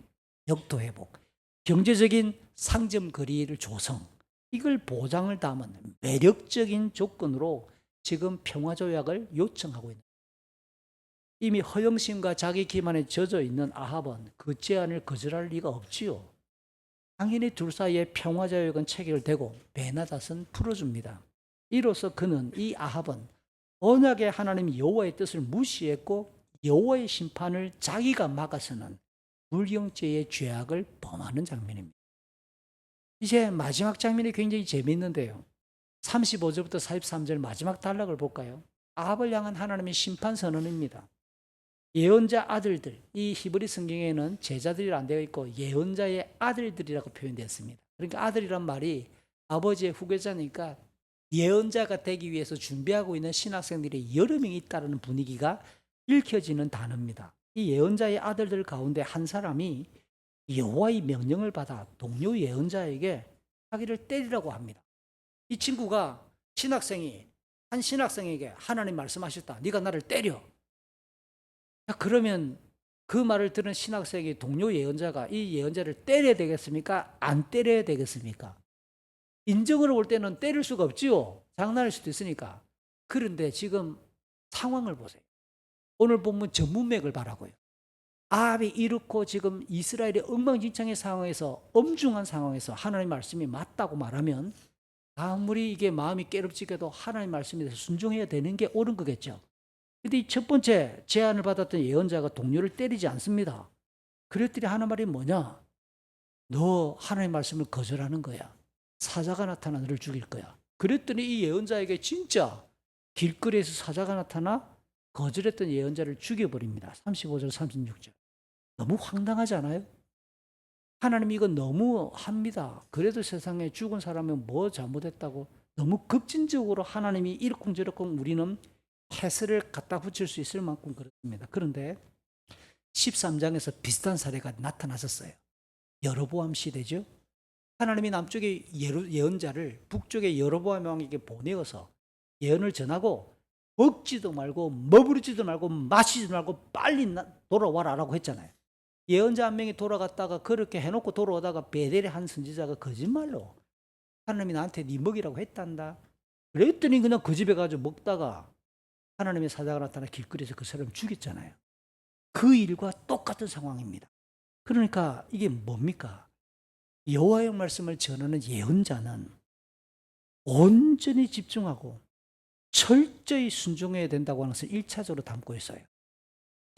Speaker 1: 역도 회복, 경제적인 상점 거리를 조성, 이걸 보장을 담은 매력적인 조건으로 지금 평화조약을 요청하고 있는, 이미 허영심과 자기 기만에 젖어 있는 아합은 그 제안을 거절할 리가 없지요. 당연히 둘 사이에 평화조약은 체결되고 베나닷은 풀어줍니다. 이로써 이 아합은 언약의 하나님 여호와의 뜻을 무시했고 여호와의 심판을 자기가 막아서는 불경죄의 죄악을 범하는 장면입니다. 이제 마지막 장면이 굉장히 재미있는데요. 35절부터 43절 마지막 단락을 볼까요? 아합을 향한 하나님의 심판 선언입니다. 예언자 아들들, 이 히브리 성경에는 제자들이라 안 되어 있고 예언자의 아들들이라고 표현되었습니다. 그러니까 아들이란 말이 아버지의 후계자니까 예언자가 되기 위해서 준비하고 있는 신학생들이 여러 명이 있다는 분위기가 읽혀지는 단어입니다. 이 예언자의 아들들 가운데 한 사람이 여호와의 명령을 받아 동료 예언자에게 자기를 때리라고 합니다. 이 친구가 한 신학생에게 하나님 말씀하셨다. 네가 나를 때려. 그러면 그 말을 들은 신학생의 동료 예언자가 이 예언자를 때려야 되겠습니까? 안 때려야 되겠습니까? 인정으로 볼 때는 때릴 수가 없지요. 장난할 수도 있으니까. 그런데 지금 상황을 보세요. 오늘 본문 전문맥을 봐라고요. 아합이 이렇고 지금 이스라엘의 엉망진창의 상황에서, 엄중한 상황에서 하나님의 말씀이 맞다고 말하면 아무리 이게 마음이 깨름지게도 하나님의 말씀에 대해서 순종해야 되는 게 옳은 거겠죠. 근데 이 첫 번째 제안을 받았던 예언자가 동료를 때리지 않습니다. 그랬더니 하는 말이 뭐냐? 너 하나님의 말씀을 거절하는 거야. 사자가 나타나 너를 죽일 거야. 그랬더니 이 예언자에게 진짜 길거리에서 사자가 나타나 거절했던 예언자를 죽여버립니다. 35절 36절. 너무 황당하지 않아요? 하나님이 이거 너무 합니다. 그래도 세상에 죽은 사람은 뭐 잘못했다고 너무 급진적으로 하나님이 이러쿵저러쿵 우리는 해설을 갖다 붙일 수 있을 만큼 그렇습니다. 그런데 13장에서 비슷한 사례가 나타났었어요. 여로보암 시대죠. 하나님이 남쪽의 예언자를 북쪽의 여로보암 왕에게 보내어서 예언을 전하고 먹지도 말고 머무르지도 말고 마시지도 말고 빨리 돌아와라라고 했잖아요. 예언자 한 명이 돌아갔다가 그렇게 해놓고 돌아오다가 베델의 한 선지자가 거짓말로 하나님이 나한테 네 먹이라고 했단다. 그랬더니 그냥 그 집에 가서 먹다가 하나님의 사자가 나타나 길거리에서 그 사람을 죽였잖아요. 그 일과 똑같은 상황입니다. 그러니까 이게 뭡니까? 여호와의 말씀을 전하는 예언자는 온전히 집중하고 철저히 순종해야 된다고 하는 것을 1차적으로 담고 있어요.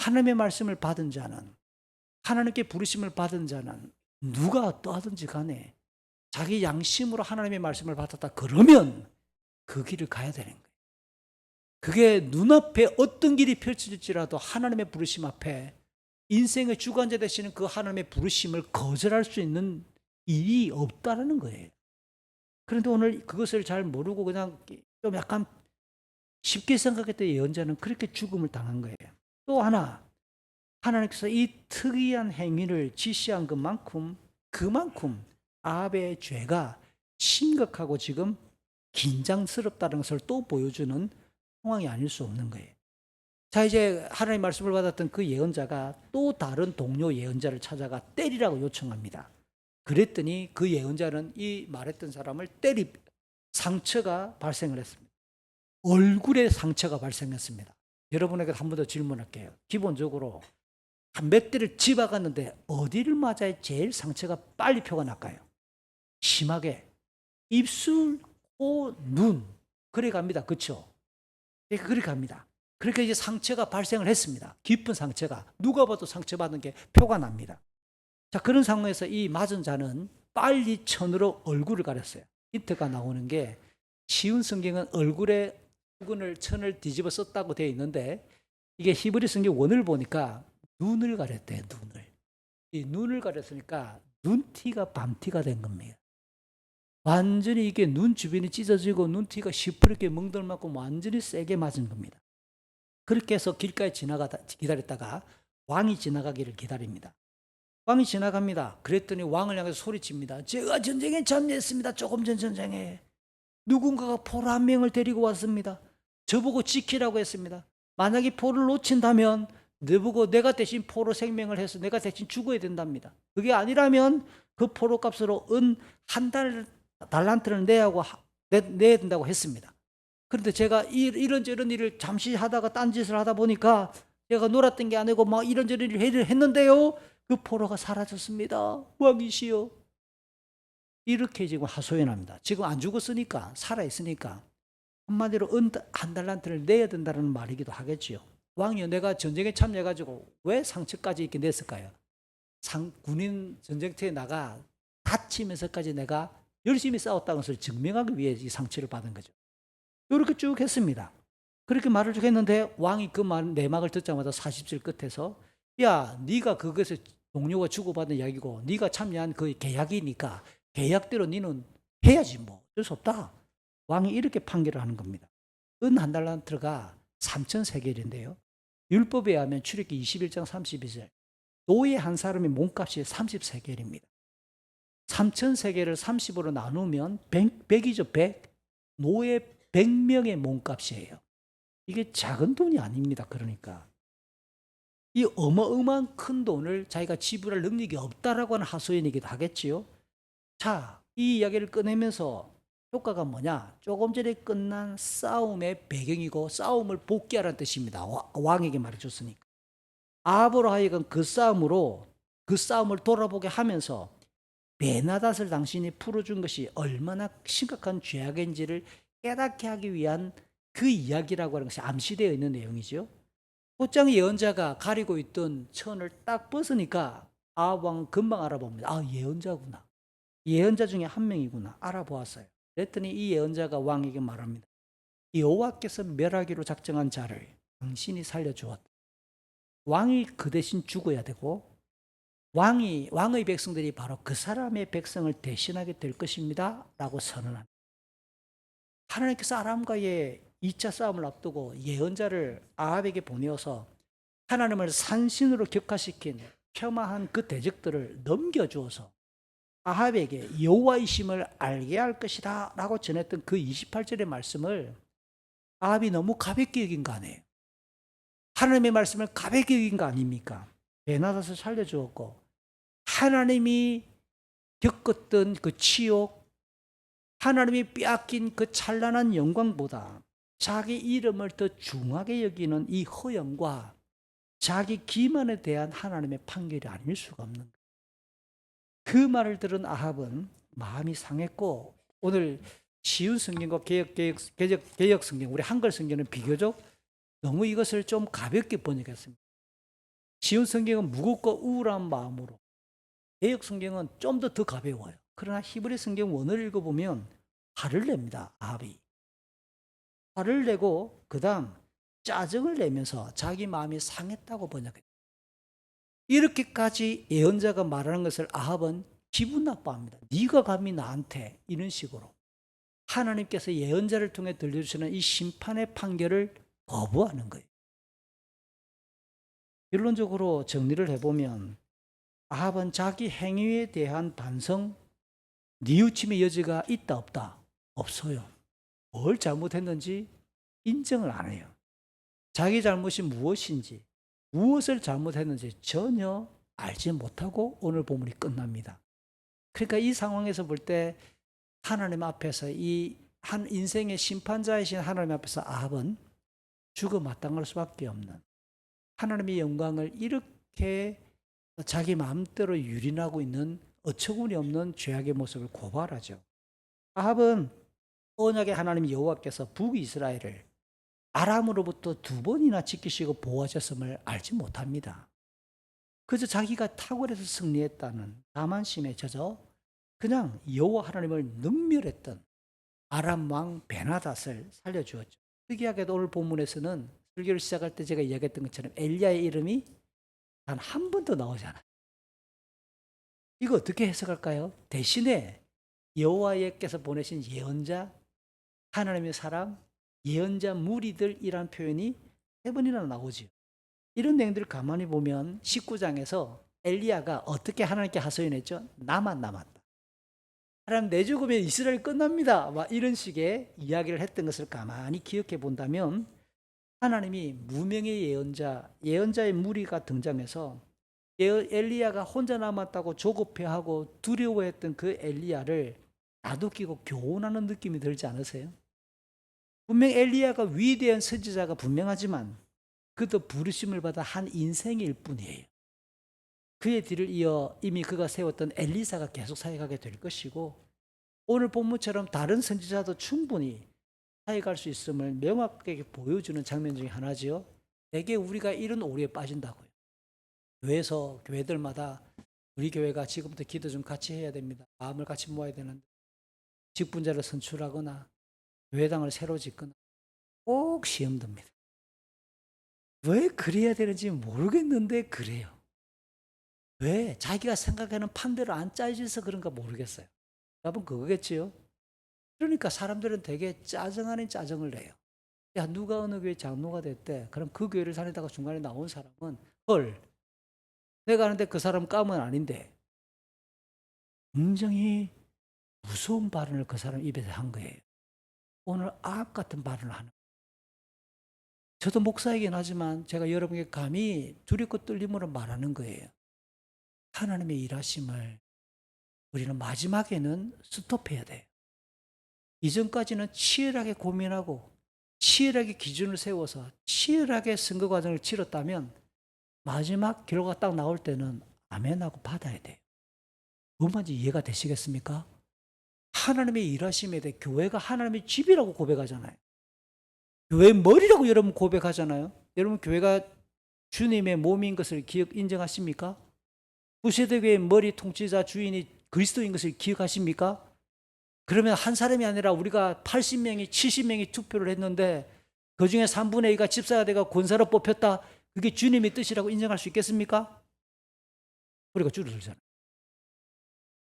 Speaker 1: 하나님의 말씀을 받은 자는, 하나님께 부르심을 받은 자는 누가 어떠하든지 간에 자기 양심으로 하나님의 말씀을 받았다 그러면 그 길을 가야 되는 거예요. 그게 눈앞에 어떤 길이 펼쳐질지라도 하나님의 부르심 앞에 인생의 주관자 되시는 그 하나님의 부르심을 거절할 수 있는 일이 없다라는 거예요. 그런데 오늘 그것을 잘 모르고 그냥 좀 약간 쉽게 생각했던 예언자는 그렇게 죽음을 당한 거예요. 또 하나, 하나님께서 이 특이한 행위를 지시한 그만큼 아합의 죄가 심각하고 지금 긴장스럽다는 것을 또 보여주는 상황이 아닐 수 없는 거예요. 자, 이제 하나님의 말씀을 받았던 그 예언자가 또 다른 동료 예언자를 찾아가 때리라고 요청합니다. 그랬더니 그 예언자는 이 말했던 사람을 상처가 발생을 했습니다. 얼굴에 상처가 발생했습니다. 여러분에게 한 번 더 질문할게요. 기본적으로 한 몇 대를 집어갔는데 어디를 맞아야 제일 상처가 빨리 표가 날까요? 심하게 입술, 코, 눈 그래 갑니다. 그렇죠? 그래 갑니다. 그렇게 이제 상처가 발생을 했습니다. 깊은 상처가 누가 봐도 상처받은 게 표가 납니다. 자, 그런 상황에서 이 맞은 자는 빨리 천으로 얼굴을 가렸어요. 힌트가 나오는 게 쉬운 성경은 얼굴에 천을 뒤집어 썼다고 되어 있는데 이게 히브리 성경 원을 보니까 눈을 가렸대요. 이 눈을 가렸으니까 눈티가 밤티가 된 겁니다. 완전히 이게 눈 주변이 찢어지고 눈티가 시퍼렇게 멍들만큼 완전히 세게 맞은 겁니다. 그렇게 해서 길가에 기다렸다가 왕이 지나가기를 기다립니다. 왕이 지나갑니다. 그랬더니 왕을 향해서 소리칩니다. 제가 전쟁에 참여했습니다. 조금 전 전쟁에 누군가가 포로 한 명을 데리고 왔습니다. 저보고 지키라고 했습니다. 만약에 포로를 놓친다면 너보고 내가 대신 포로 생명을 해서 내가 대신 죽어야 된답니다. 그게 아니라면 그 포로 값으로 은 한 달란트를 내야 된다고 했습니다. 그런데 제가 이런저런 일을 잠시 하다가 딴짓을 하다 보니까 제가 놀았던 게 아니고 막 이런저런 일을 했는데요. 그 포로가 사라졌습니다. 왕이시여. 이렇게 지금 하소연합니다. 지금 안 죽었으니까, 살아있으니까 한마디로 한 달란트를 내야 된다는 말이기도 하겠지요. 왕이여, 내가 전쟁에 참여해가지고 왜 상처까지 이렇게 냈을까요? 군인 전쟁터에 나가 다치면서까지 내가 열심히 싸웠다는 것을 증명하기 위해 이 상처를 받은 거죠. 이렇게 쭉 했습니다. 그렇게 말을 쭉 했는데 왕이 그 내막을 듣자마자 40절 끝에서 야, 네가 그것을 동료가 주고받은 이야기고 네가 참여한 그 계약이니까 계약대로 너는 해야지 뭐 어쩔 수 없다. 왕이 이렇게 판결을 하는 겁니다. 은 한 달란트가 3,000세겔인데요. 율법에 의하면 출애굽기 21장 32절 노예 한 사람의 몸값이 30세겔입니다. 3,000세겔을 30으로 나누면 100이죠. 100. 노예 100명의 몸값이에요. 이게 작은 돈이 아닙니다. 그러니까 이 어마어마한 큰 돈을 자기가 지불할 능력이 없다라고 하는 하소연이기도 하겠지요. 자, 이 이야기를 꺼내면서 효과가 뭐냐? 조금 전에 끝난 싸움의 배경이고 싸움을 복귀하라는 뜻입니다. 왕에게 말해줬으니까. 아합으로 하여금 그 싸움을 돌아보게 하면서 베나닷을 당신이 풀어준 것이 얼마나 심각한 죄악인지를 깨닫게 하기 위한 그 이야기라고 하는 것이 암시되어 있는 내용이죠. 곧장 예언자가 가리고 있던 천을 딱 벗으니까 아합 왕은 금방 알아봅니다. 아, 예언자구나. 예언자 중에 한 명이구나. 알아보았어요. 그랬더니 이 예언자가 왕에게 말합니다. 여호와께서 멸하기로 작정한 자를 당신이 살려주었다. 왕이 그 대신 죽어야 되고 왕의 백성들이 바로 그 사람의 백성을 대신하게 될 것입니다. 라고 선언합니다. 하나님께서 아람과의 2차 싸움을 앞두고 예언자를 아합에게 보내어서 하나님을 산신으로 격화시킨 폄하한 그 대적들을 넘겨주어서 아합에게 여호와이심을 알게 할 것이다 라고 전했던 그 28절의 말씀을 아합이 너무 가볍게 여긴 거 아니에요. 하나님의 말씀을 가볍게 여긴 거 아닙니까? 베나닷을 살려주었고 하나님이 겪었던 그 치욕, 하나님이 빼앗긴 그 찬란한 영광보다 자기 이름을 더 중하게 여기는 이 허영과 자기 기만에 대한 하나님의 판결이 아닐 수가 없는 거예요. 그 말을 들은 아합은 마음이 상했고 오늘 쉬운 성경과 개역 성경, 우리 한글 성경은 비교적 너무 이것을 좀 가볍게 번역했습니다. 쉬운 성경은 무겁고 우울한 마음으로, 개역 성경은 좀 더 가벼워요. 그러나 히브리 성경 원어를 읽어보면 화를 냅니다. 아합이 화를 내고 그 다음 짜증을 내면서 자기 마음이 상했다고 번역해요. 이렇게까지 예언자가 말하는 것을 아합은 기분 나빠합니다. 네가 감히 나한테, 이런 식으로 하나님께서 예언자를 통해 들려주시는 이 심판의 판결을 거부하는 거예요. 결론적으로 정리를 해보면 아합은 자기 행위에 대한 반성, 뉘우침의 여지가 있다 없다? 없어요. 뭘 잘못했는지 인정을 안 해요. 자기 잘못이 무엇인지, 무엇을 잘못했는지 전혀 알지 못하고 오늘 본문이 끝납니다. 그러니까 이 상황에서 볼 때 하나님 앞에서, 이 한 인생의 심판자이신 하나님 앞에서 아합은 죽어 마땅할 수밖에 없는, 하나님의 영광을 이렇게 자기 마음대로 유린하고 있는 어처구니 없는 죄악의 모습을 고발하죠. 아합은 언약의 하나님 여호와께서 북이스라엘을 아람으로부터 2번이나 지키시고 보호하셨음을 알지 못합니다. 그저 자기가 탁월해서 승리했다는 자만심에 젖어 그냥 여호와 하나님을 능멸했던 아람 왕 베나닷을 살려주었죠. 특이하게도 오늘 본문에서는 설교를 시작할 때 제가 이야기했던 것처럼 엘리야의 이름이 단 한 번도 나오지 않아요. 이거 어떻게 해석할까요? 대신에 여호와께서 보내신 예언자, 하나님의 사람, 예언자 무리들이란 표현이 3번이나 나오지요. 이런 내용들을 가만히 보면 19장에서 엘리야가 어떻게 하나님께 하소연했죠? 나만 남았다. 하나님 내 죽으면 이스라엘 끝납니다. 막 이런 식의 이야기를 했던 것을 가만히 기억해 본다면 하나님이 무명의 예언자, 예언자의 무리가 등장해서 엘리야가 혼자 남았다고 조급해하고 두려워했던 그 엘리야를 다독이고 교훈하는 느낌이 들지 않으세요? 분명 엘리야가 위대한 선지자가 분명하지만 그도 부르심을 받아 한 인생일 뿐이에요. 그의 뒤를 이어 이미 그가 세웠던 엘리사가 계속 사역하게 될 것이고, 오늘 본문처럼 다른 선지자도 충분히 사역할 수 있음을 명확하게 보여주는 장면 중에 하나지요. 대개 우리가 이런 오류에 빠진다고요. 교회에서, 교회들마다 우리 교회가 지금부터 기도 좀 같이 해야 됩니다. 마음을 같이 모아야 되는데, 직분자를 선출하거나 교회당을 새로 짓거나 꼭 시험 듭니다. 왜 그래야 되는지 모르겠는데 그래요. 왜? 자기가 생각하는 판대로 안 짜져서 그런가 모르겠어요. 여러분 그거겠지요? 그러니까 사람들은 되게 짜증 아닌 짜증을 내요. 야, 누가 어느 교회 장로가 됐대. 그럼 그 교회를 다니다가 중간에 나온 사람은 헐, 내가 아는데 그 사람 까면 아닌데, 굉장히 무서운 발언을 그 사람 입에서 한 거예요. 오늘 아합 같은 발언을 하는 거예요. 저도 목사이긴 하지만 제가 여러분에게 감히 두렵고 떨림으로 말하는 거예요. 하나님의 일하심을 우리는 마지막에는 스톱해야 돼요. 이전까지는 치열하게 고민하고 치열하게 기준을 세워서 치열하게 선거 과정을 치렀다면 마지막 결과가 딱 나올 때는 아멘하고 받아야 돼요. 뭔 말인지 이해가 되시겠습니까? 하나님의 일하심에 대해 교회가 하나님의 집이라고 고백하잖아요. 교회의 머리라고 여러분 고백하잖아요. 여러분 교회가 주님의 몸인 것을 인정하십니까? 구세대교회의 머리 통치자 주인이 그리스도인 것을 기억하십니까? 그러면 한 사람이 아니라 우리가 80명이 70명이 투표를 했는데 그중에 3분의 2가 집사가 돼가 권사로 뽑혔다. 그게 주님의 뜻이라고 인정할 수 있겠습니까? 우리가 줄어들잖아요.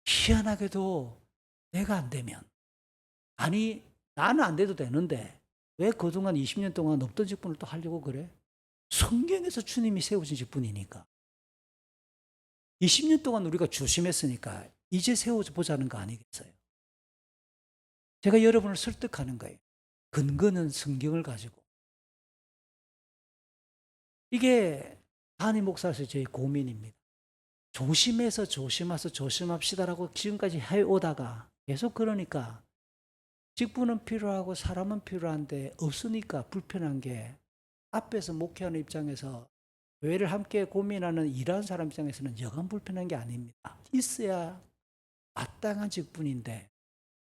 Speaker 1: 희한하게도 내가 안 되면, 아니 나는 안 돼도 되는데 왜 그동안 20년 동안 없던 직분을 또 하려고 그래? 성경에서 주님이 세우신 직분이니까. 20년 동안 우리가 조심했으니까 이제 세워보자는 거 아니겠어요? 제가 여러분을 설득하는 거예요. 근거는 성경을 가지고. 이게 담임 목사로서 저희 고민입니다. 조심해서 조심합시다라고 지금까지 해오다가 계속 그러니까 직분은 필요하고 사람은 필요한데 없으니까 불편한 게, 앞에서 목회하는 입장에서 교회를 함께 고민하는 일하는 사람 입장에서는 여간 불편한 게 아닙니다. 있어야 마땅한 직분인데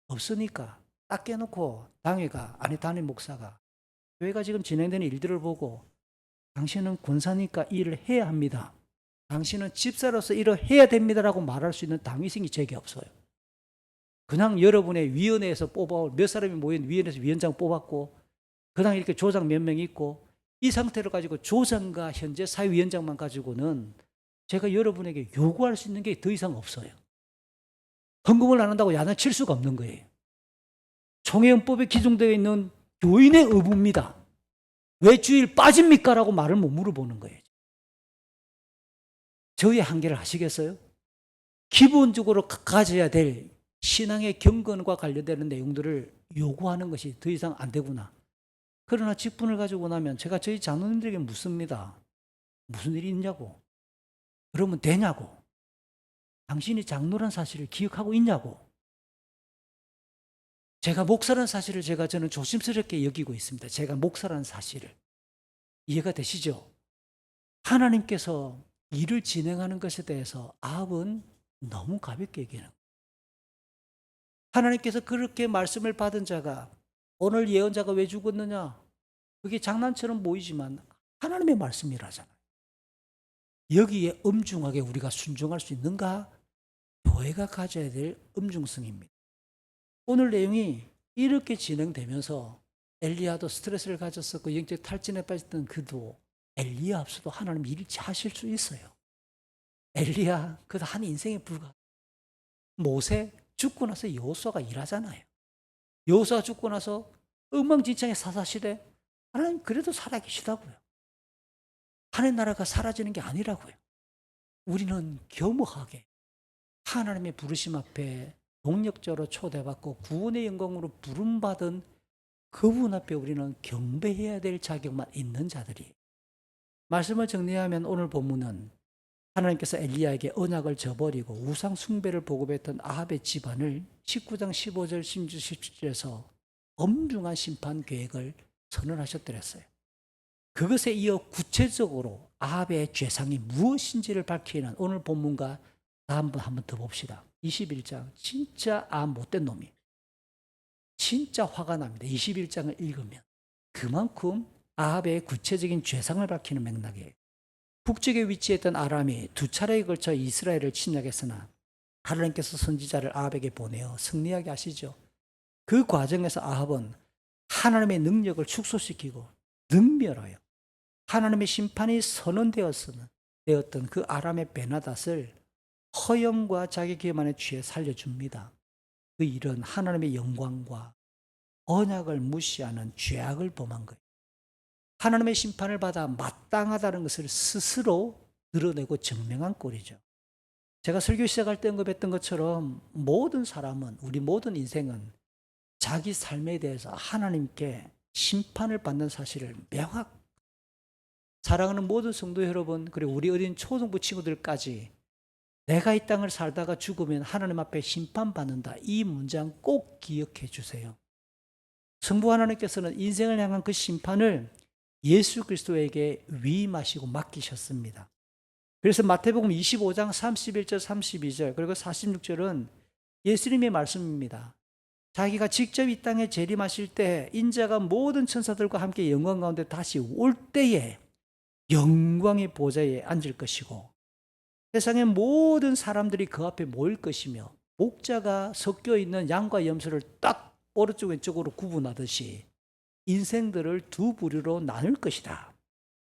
Speaker 1: 없으니까 딱 깨놓고 당회가, 아니 담임 목사가 교회가 지금 진행되는 일들을 보고 당신은 권사니까 일을 해야 합니다. 당신은 집사로서 이러해야 됩니다라고 말할 수 있는 당위성이 제게 없어요. 그냥 여러분의 위원회에서 몇 사람이 모인 위원회에서 위원장 뽑았고 그냥 이렇게 조장 몇 명 있고 이 상태를 가지고 조장과 현재 사회위원장만 가지고는 제가 여러분에게 요구할 수 있는 게 더 이상 없어요. 헌금을 안 한다고 야단칠 수가 없는 거예요. 총회헌법에 기준되어 있는 교인의 의무입니다. 왜 주일 빠집니까? 라고 말을 못 물어보는 거예요. 저의 한계를 아시겠어요? 기본적으로 가져야 될 신앙의 경건과 관련되는 내용들을 요구하는 것이 더 이상 안 되구나. 그러나 직분을 가지고 나면 제가 저희 장로님들에게 묻습니다. 무슨 일이 있냐고. 그러면 되냐고. 당신이 장로란 사실을 기억하고 있냐고. 제가 목사라는 사실을 저는 조심스럽게 여기고 있습니다. 제가 목사라는 사실을. 이해가 되시죠? 하나님께서 일을 진행하는 것에 대해서 아합은 너무 가볍게 얘기하는 거예요. 하나님께서 그렇게 말씀을 받은 자가 오늘 예언자가 왜 죽었느냐? 그게 장난처럼 보이지만 하나님의 말씀이라잖아요. 여기에 엄중하게 우리가 순종할 수 있는가? 교회가 가져야 될 엄중성입니다. 오늘 내용이 이렇게 진행되면서 엘리야도 스트레스를 가졌었고 영적 탈진에 빠졌던 그도 엘리야 앞서도 하나님 일치하실 수 있어요. 엘리야 그도 한 인생에 불과. 모세 죽고 나서 여호수아가 일하잖아요. 여호수아 죽고 나서 엉망진창의 사사시대 하나님 그래도 살아계시다고요. 하나님 나라가 사라지는 게 아니라고요. 우리는 겸허하게 하나님의 부르심 앞에 동력적으로 초대받고 구원의 영광으로 부름받은 그분 앞에 우리는 경배해야 될 자격만 있는 자들이. 말씀을 정리하면 오늘 본문은 하나님께서 엘리야에게 언약을 저버리고 우상 숭배를 보급했던 아합의 집안을 19장 15절 16절에서 엄중한 심판 계획을 선언하셨더랬어요. 그것에 이어 구체적으로 아합의 죄상이 무엇인지를 밝히는 오늘 본문과 다음 한번 더 봅시다. 21장 진짜 못된 놈이 진짜 화가 납니다. 21장을 읽으면 그만큼 아합의 구체적인 죄상을 밝히는 맥락이에요. 북쪽에 위치했던 아람이 두 차례에 걸쳐 이스라엘을 침략했으나 하나님께서 선지자를 아합에게 보내어 승리하게 하시죠. 그 과정에서 아합은 하나님의 능력을 축소시키고 능멸하여 하나님의 심판이 선언되었던 그 아람의 베나닷을 허영과 자기 기만에 취해 살려줍니다. 그 일은 하나님의 영광과 언약을 무시하는 죄악을 범한 거예요. 하나님의 심판을 받아 마땅하다는 것을 스스로 드러내고 증명한 꼴이죠. 제가 설교 시작할 때 언급했던 것처럼 모든 사람은, 우리 모든 인생은 자기 삶에 대해서 하나님께 심판을 받는 사실을 사랑하는 모든 성도 여러분, 그리고 우리 어린 초등부 친구들까지 내가 이 땅을 살다가 죽으면 하나님 앞에 심판받는다. 이 문장 꼭 기억해 주세요. 성부 하나님께서는 인생을 향한 그 심판을 예수 그리스도에게 위임하시고 맡기셨습니다. 그래서 마태복음 25장 31절 32절 그리고 46절은 예수님의 말씀입니다. 자기가 직접 이 땅에 재림하실 때 인자가 모든 천사들과 함께 영광 가운데 다시 올 때에 영광의 보좌에 앉을 것이고 세상의 모든 사람들이 그 앞에 모일 것이며 목자가 섞여 있는 양과 염소를 딱 오른쪽 왼쪽으로 구분하듯이 인생들을 두 부류로 나눌 것이다.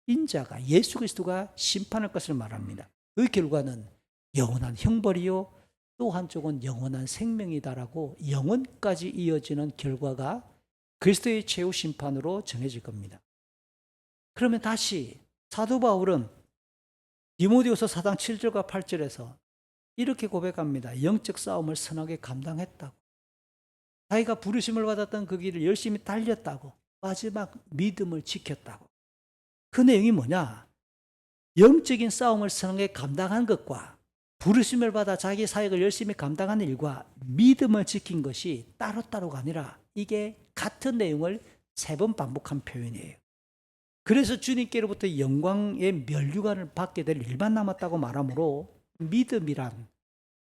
Speaker 1: 인자가 예수 그리스도가 심판할 것을 말합니다. 그 결과는 영원한 형벌이요 또 한쪽은 영원한 생명이다라고 영원까지 이어지는 결과가 그리스도의 최후 심판으로 정해질 겁니다. 그러면 다시 사도 바울은 디모데후서 4장 7절과 8절에서 이렇게 고백합니다. 영적 싸움을 선하게 감당했다고. 자기가 부르심을 받았던 그 길을 열심히 달렸다고. 마지막 믿음을 지켰다고. 그 내용이 뭐냐? 영적인 싸움을 선하게 감당한 것과 부르심을 받아 자기 사역을 열심히 감당하는 일과 믿음을 지킨 것이 따로따로가 아니라 이게 같은 내용을 3번 반복한 표현이에요. 그래서 주님께로부터 영광의 면류관을 받게 될 일만 남았다고 말하므로 믿음이란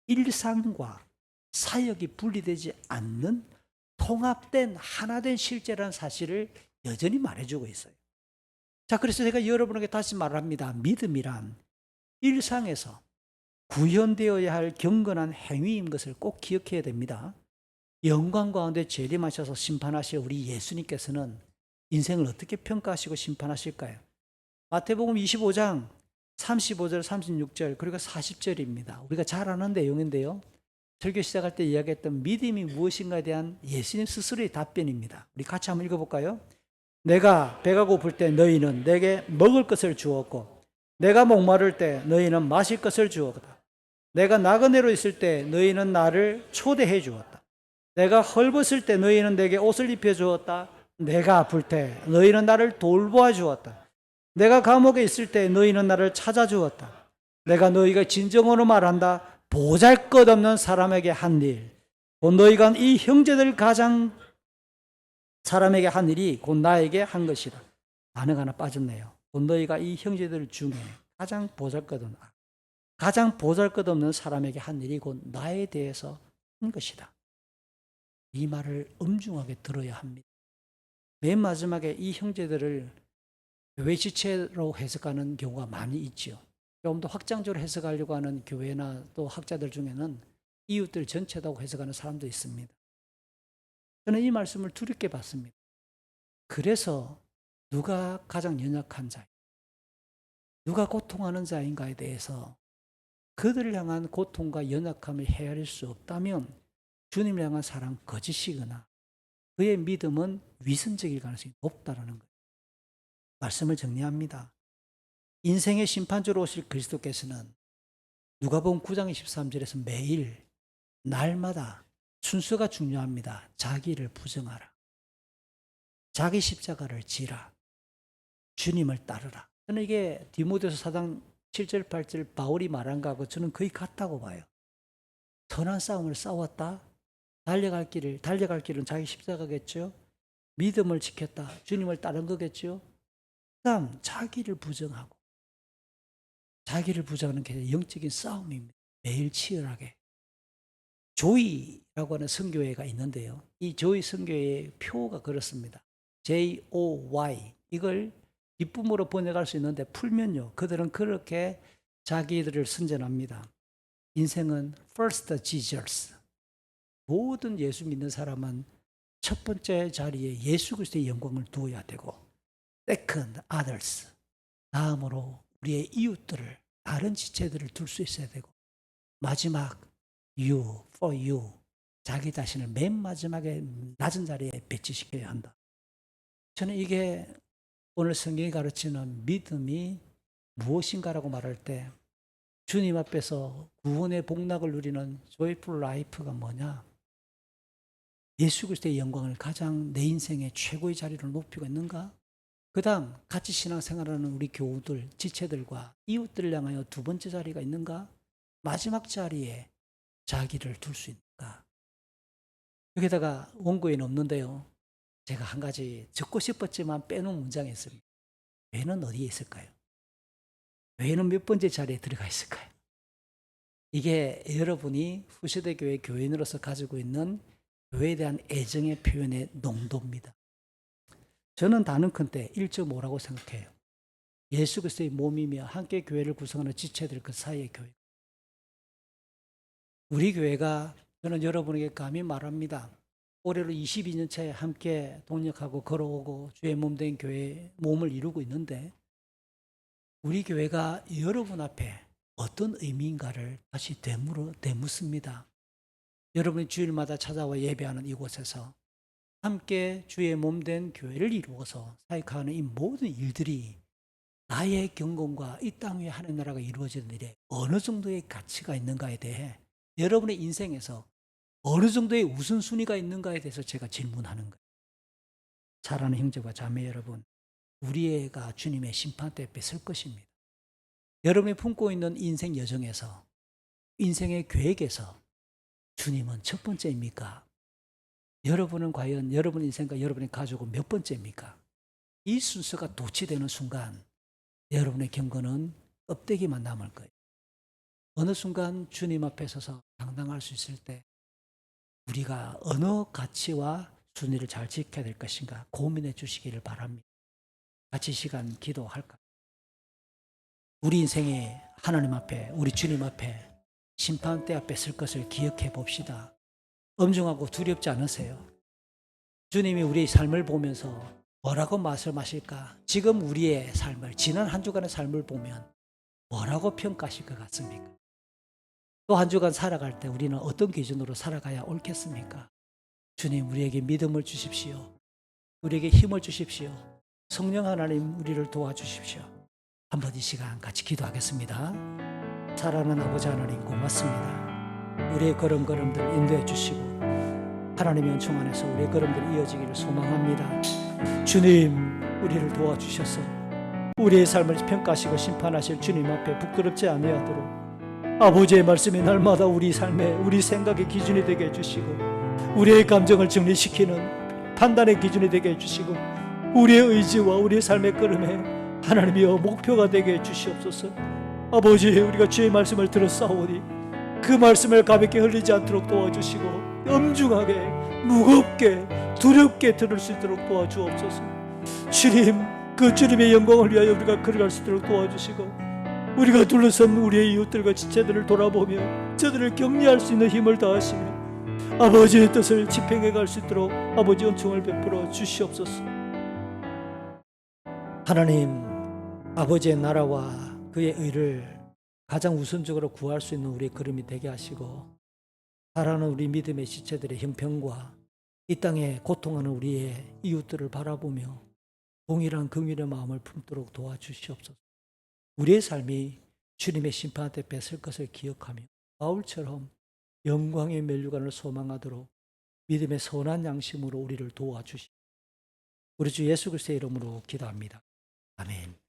Speaker 1: 일상과 사역이 분리되지 않는 통합된 하나된 실제라는 사실을 여전히 말해주고 있어요. 자, 그래서 제가 여러분에게 다시 말합니다. 믿음이란 일상에서 구현되어야 할 경건한 행위인 것을 꼭 기억해야 됩니다. 영광 가운데 재림하셔서 심판하실 우리 예수님께서는 인생을 어떻게 평가하시고 심판하실까요? 마태복음 25장 35절, 36절, 그리고 40절입니다. 우리가 잘 아는 내용인데요. 설교 시작할 때 이야기했던 믿음이 무엇인가에 대한 예수님 스스로의 답변입니다. 우리 같이 한번 읽어볼까요? 내가 배가 고플 때 너희는 내게 먹을 것을 주었고 내가 목마를 때 너희는 마실 것을 주었다. 내가 나그네로 있을 때 너희는 나를 초대해 주었다. 내가 헐벗을 때 너희는 내게 옷을 입혀 주었다. 내가 아플 때 너희는 나를 돌보아 주었다. 내가 감옥에 있을 때 너희는 나를 찾아주었다. 내가 너희가 진정으로 말한다. 보잘것없는 사람에게 한 일, 곧 너희가 이 형제들 가장 사람에게 한 일이 곧 나에게 한 것이다. 단어가 하나 빠졌네요. 곧 너희가 이 형제들 중에 가장 보잘것없는 사람에게 한 일이 곧 나에 대해서 한 것이다. 이 말을 엄중하게 들어야 합니다. 맨 마지막에 이 형제들을 교회 지체로 해석하는 경우가 많이 있죠. 조금 더 확장적으로 해석하려고 하는 교회나 또 학자들 중에는 이웃들 전체다고 해석하는 사람도 있습니다. 저는 이 말씀을 두렵게 봤습니다. 그래서 누가 가장 연약한 자, 누가 고통하는 자인가에 대해서 그들을 향한 고통과 연약함을 헤아릴 수 없다면 주님을 향한 사랑 거짓이거나 그의 믿음은 위선적일 가능성이 높다는 거예요. 말씀을 정리합니다. 인생의 심판주로 오실 그리스도께서는 누가복음 9장 23절에서 매일 날마다 순서가 중요합니다. 자기를 부정하라. 자기 십자가를 지라. 주님을 따르라. 저는 이게 디모데서 4장 7절 8절 바울이 말한 거하고 저는 거의 같다고 봐요. 선한 싸움을 싸웠다. 달려갈 길은 자기 십자가겠죠. 믿음을 지켰다. 주님을 따른 거겠죠. 그다음 자기를 부정하고 자기를 부정하는 게 영적인 싸움입니다. 매일 치열하게. 조이라고 하는 선교회가 있는데요. 이 조이 선교회의 표가 그렇습니다. JOY. 이걸 기쁨으로 번역할 수 있는데 풀면요. 그들은 그렇게 자기들을 선전합니다. 인생은 first Jesus. 모든 예수 믿는 사람은 첫 번째 자리에 예수 그리스도의 영광을 두어야 되고 second others. 다음으로 우리의 이웃들을 다른 지체들을 둘 수 있어야 되고 마지막 you for you. 자기 자신을 맨 마지막에 낮은 자리에 배치시켜야 한다. 저는 이게 오늘 성경이 가르치는 믿음이 무엇인가라고 말할 때 주님 앞에서 구원의 복락을 누리는 joyful life가 뭐냐? 예수 그리스도의 영광을 가장 내 인생의 최고의 자리로 높이고 있는가? 그 다음 같이 신앙생활하는 우리 교우들, 지체들과 이웃들을 향하여 두 번째 자리가 있는가? 마지막 자리에 자기를 둘 수 있는가? 여기다가 원고에는 없는데요. 제가 한 가지 적고 싶었지만 빼놓은 문장이 있습니다. 죄는 어디에 있을까요? 죄는 몇 번째 자리에 들어가 있을까요? 이게 여러분이 후세대 교회 교인으로서 가지고 있는 교회에 대한 애정의 표현의 농도입니다. 저는 단언컨대 1.5라고 생각해요. 예수 그리스도의 몸이며 함께 교회를 구성하는 지체들 그 사이의 교회. 우리 교회가 저는 여러분에게 감히 말합니다. 올해로 22년 차에 함께 동력하고 걸어오고 주의 몸 된 교회 몸을 이루고 있는데 우리 교회가 여러분 앞에 어떤 의미인가를 다시 되묻습니다. 여러분이 주일마다 찾아와 예배하는 이곳에서 함께 주의 몸 된 교회를 이루어서 사역하는 이 모든 일들이 나의 경건과 이 땅 위에 하나님 나라가 이루어지는 일에 어느 정도의 가치가 있는가에 대해 여러분의 인생에서 어느 정도의 우선순위가 있는가에 대해서 제가 질문하는 거예요. 사랑하는 형제와 자매 여러분, 우리 애가 주님의 심판대 앞에 설 것입니다. 여러분이 품고 있는 인생 여정에서 인생의 계획에서 주님은 첫 번째입니까? 여러분은 과연 여러분 인생과 여러분의 가족은 몇 번째입니까? 이 순서가 도치되는 순간 여러분의 경건은 껍데기만 남을 거예요. 어느 순간 주님 앞에 서서 당당할 수 있을 때 우리가 어느 가치와 순위를 잘 지켜야 될 것인가 고민해 주시기를 바랍니다. 같이 시간 기도할까요? 우리 인생에 하나님 앞에, 우리 주님 앞에, 심판대 앞에 설 것을 기억해 봅시다. 엄중하고 두렵지 않으세요? 주님이 우리의 삶을 보면서 뭐라고 말씀하실까? 지금 우리의 삶을, 지난 한 주간의 삶을 보면 뭐라고 평가하실 것 같습니까? 또 한 주간 살아갈 때 우리는 어떤 기준으로 살아가야 옳겠습니까? 주님, 우리에게 믿음을 주십시오. 우리에게 힘을 주십시오. 성령 하나님, 우리를 도와주십시오. 한번 이 시간 같이 기도하겠습니다. 사랑하는 아버지 하나님, 고맙습니다. 우리의 걸음걸음들 인도해 주시고 하나님의 은총 안에서 우리의 걸음들이 이어지기를 소망합니다. 주님, 우리를 도와주셔서 우리의 삶을 평가하시고 심판하실 주님 앞에 부끄럽지 아니하도록 아버지의 말씀이 날마다 우리 삶에, 우리 생각의 기준이 되게 해주시고 우리의 감정을 정리시키는 판단의 기준이 되게 해주시고 우리의 의지와 우리의 삶의 걸음에 하나님이여 목표가 되게 해주시옵소서. 아버지, 우리가 주의 말씀을 들었사오니 그 말씀을 가볍게 흘리지 않도록 도와주시고 엄중하게, 무겁게, 두렵게 들을 수 있도록 도와주옵소서. 주님, 그 주님의 영광을 위하여 우리가 걸어갈 수 있도록 도와주시고 우리가 둘러선 우리의 이웃들과 지체들을 돌아보며 저들을 격려할 수 있는 힘을 다하시며 아버지의 뜻을 집행해 갈 수 있도록 아버지 은총을 베풀어 주시옵소서. 하나님, 아버지의 나라와 그의 의를 가장 우선적으로 구할 수 있는 우리의 걸음이 되게 하시고 사랑하는 우리 믿음의 지체들의 형편과 이 땅에 고통하는 우리의 이웃들을 바라보며 동일한 긍휼의 마음을 품도록 도와주시옵소서. 우리의 삶이 주님의 심판 앞에 뺏을 것을 기억하며 바울처럼 영광의 면류관을 소망하도록 믿음의 선한 양심으로 우리를 도와주시옵소서. 우리 주 예수 그리스도의 이름으로 기도합니다. 아멘.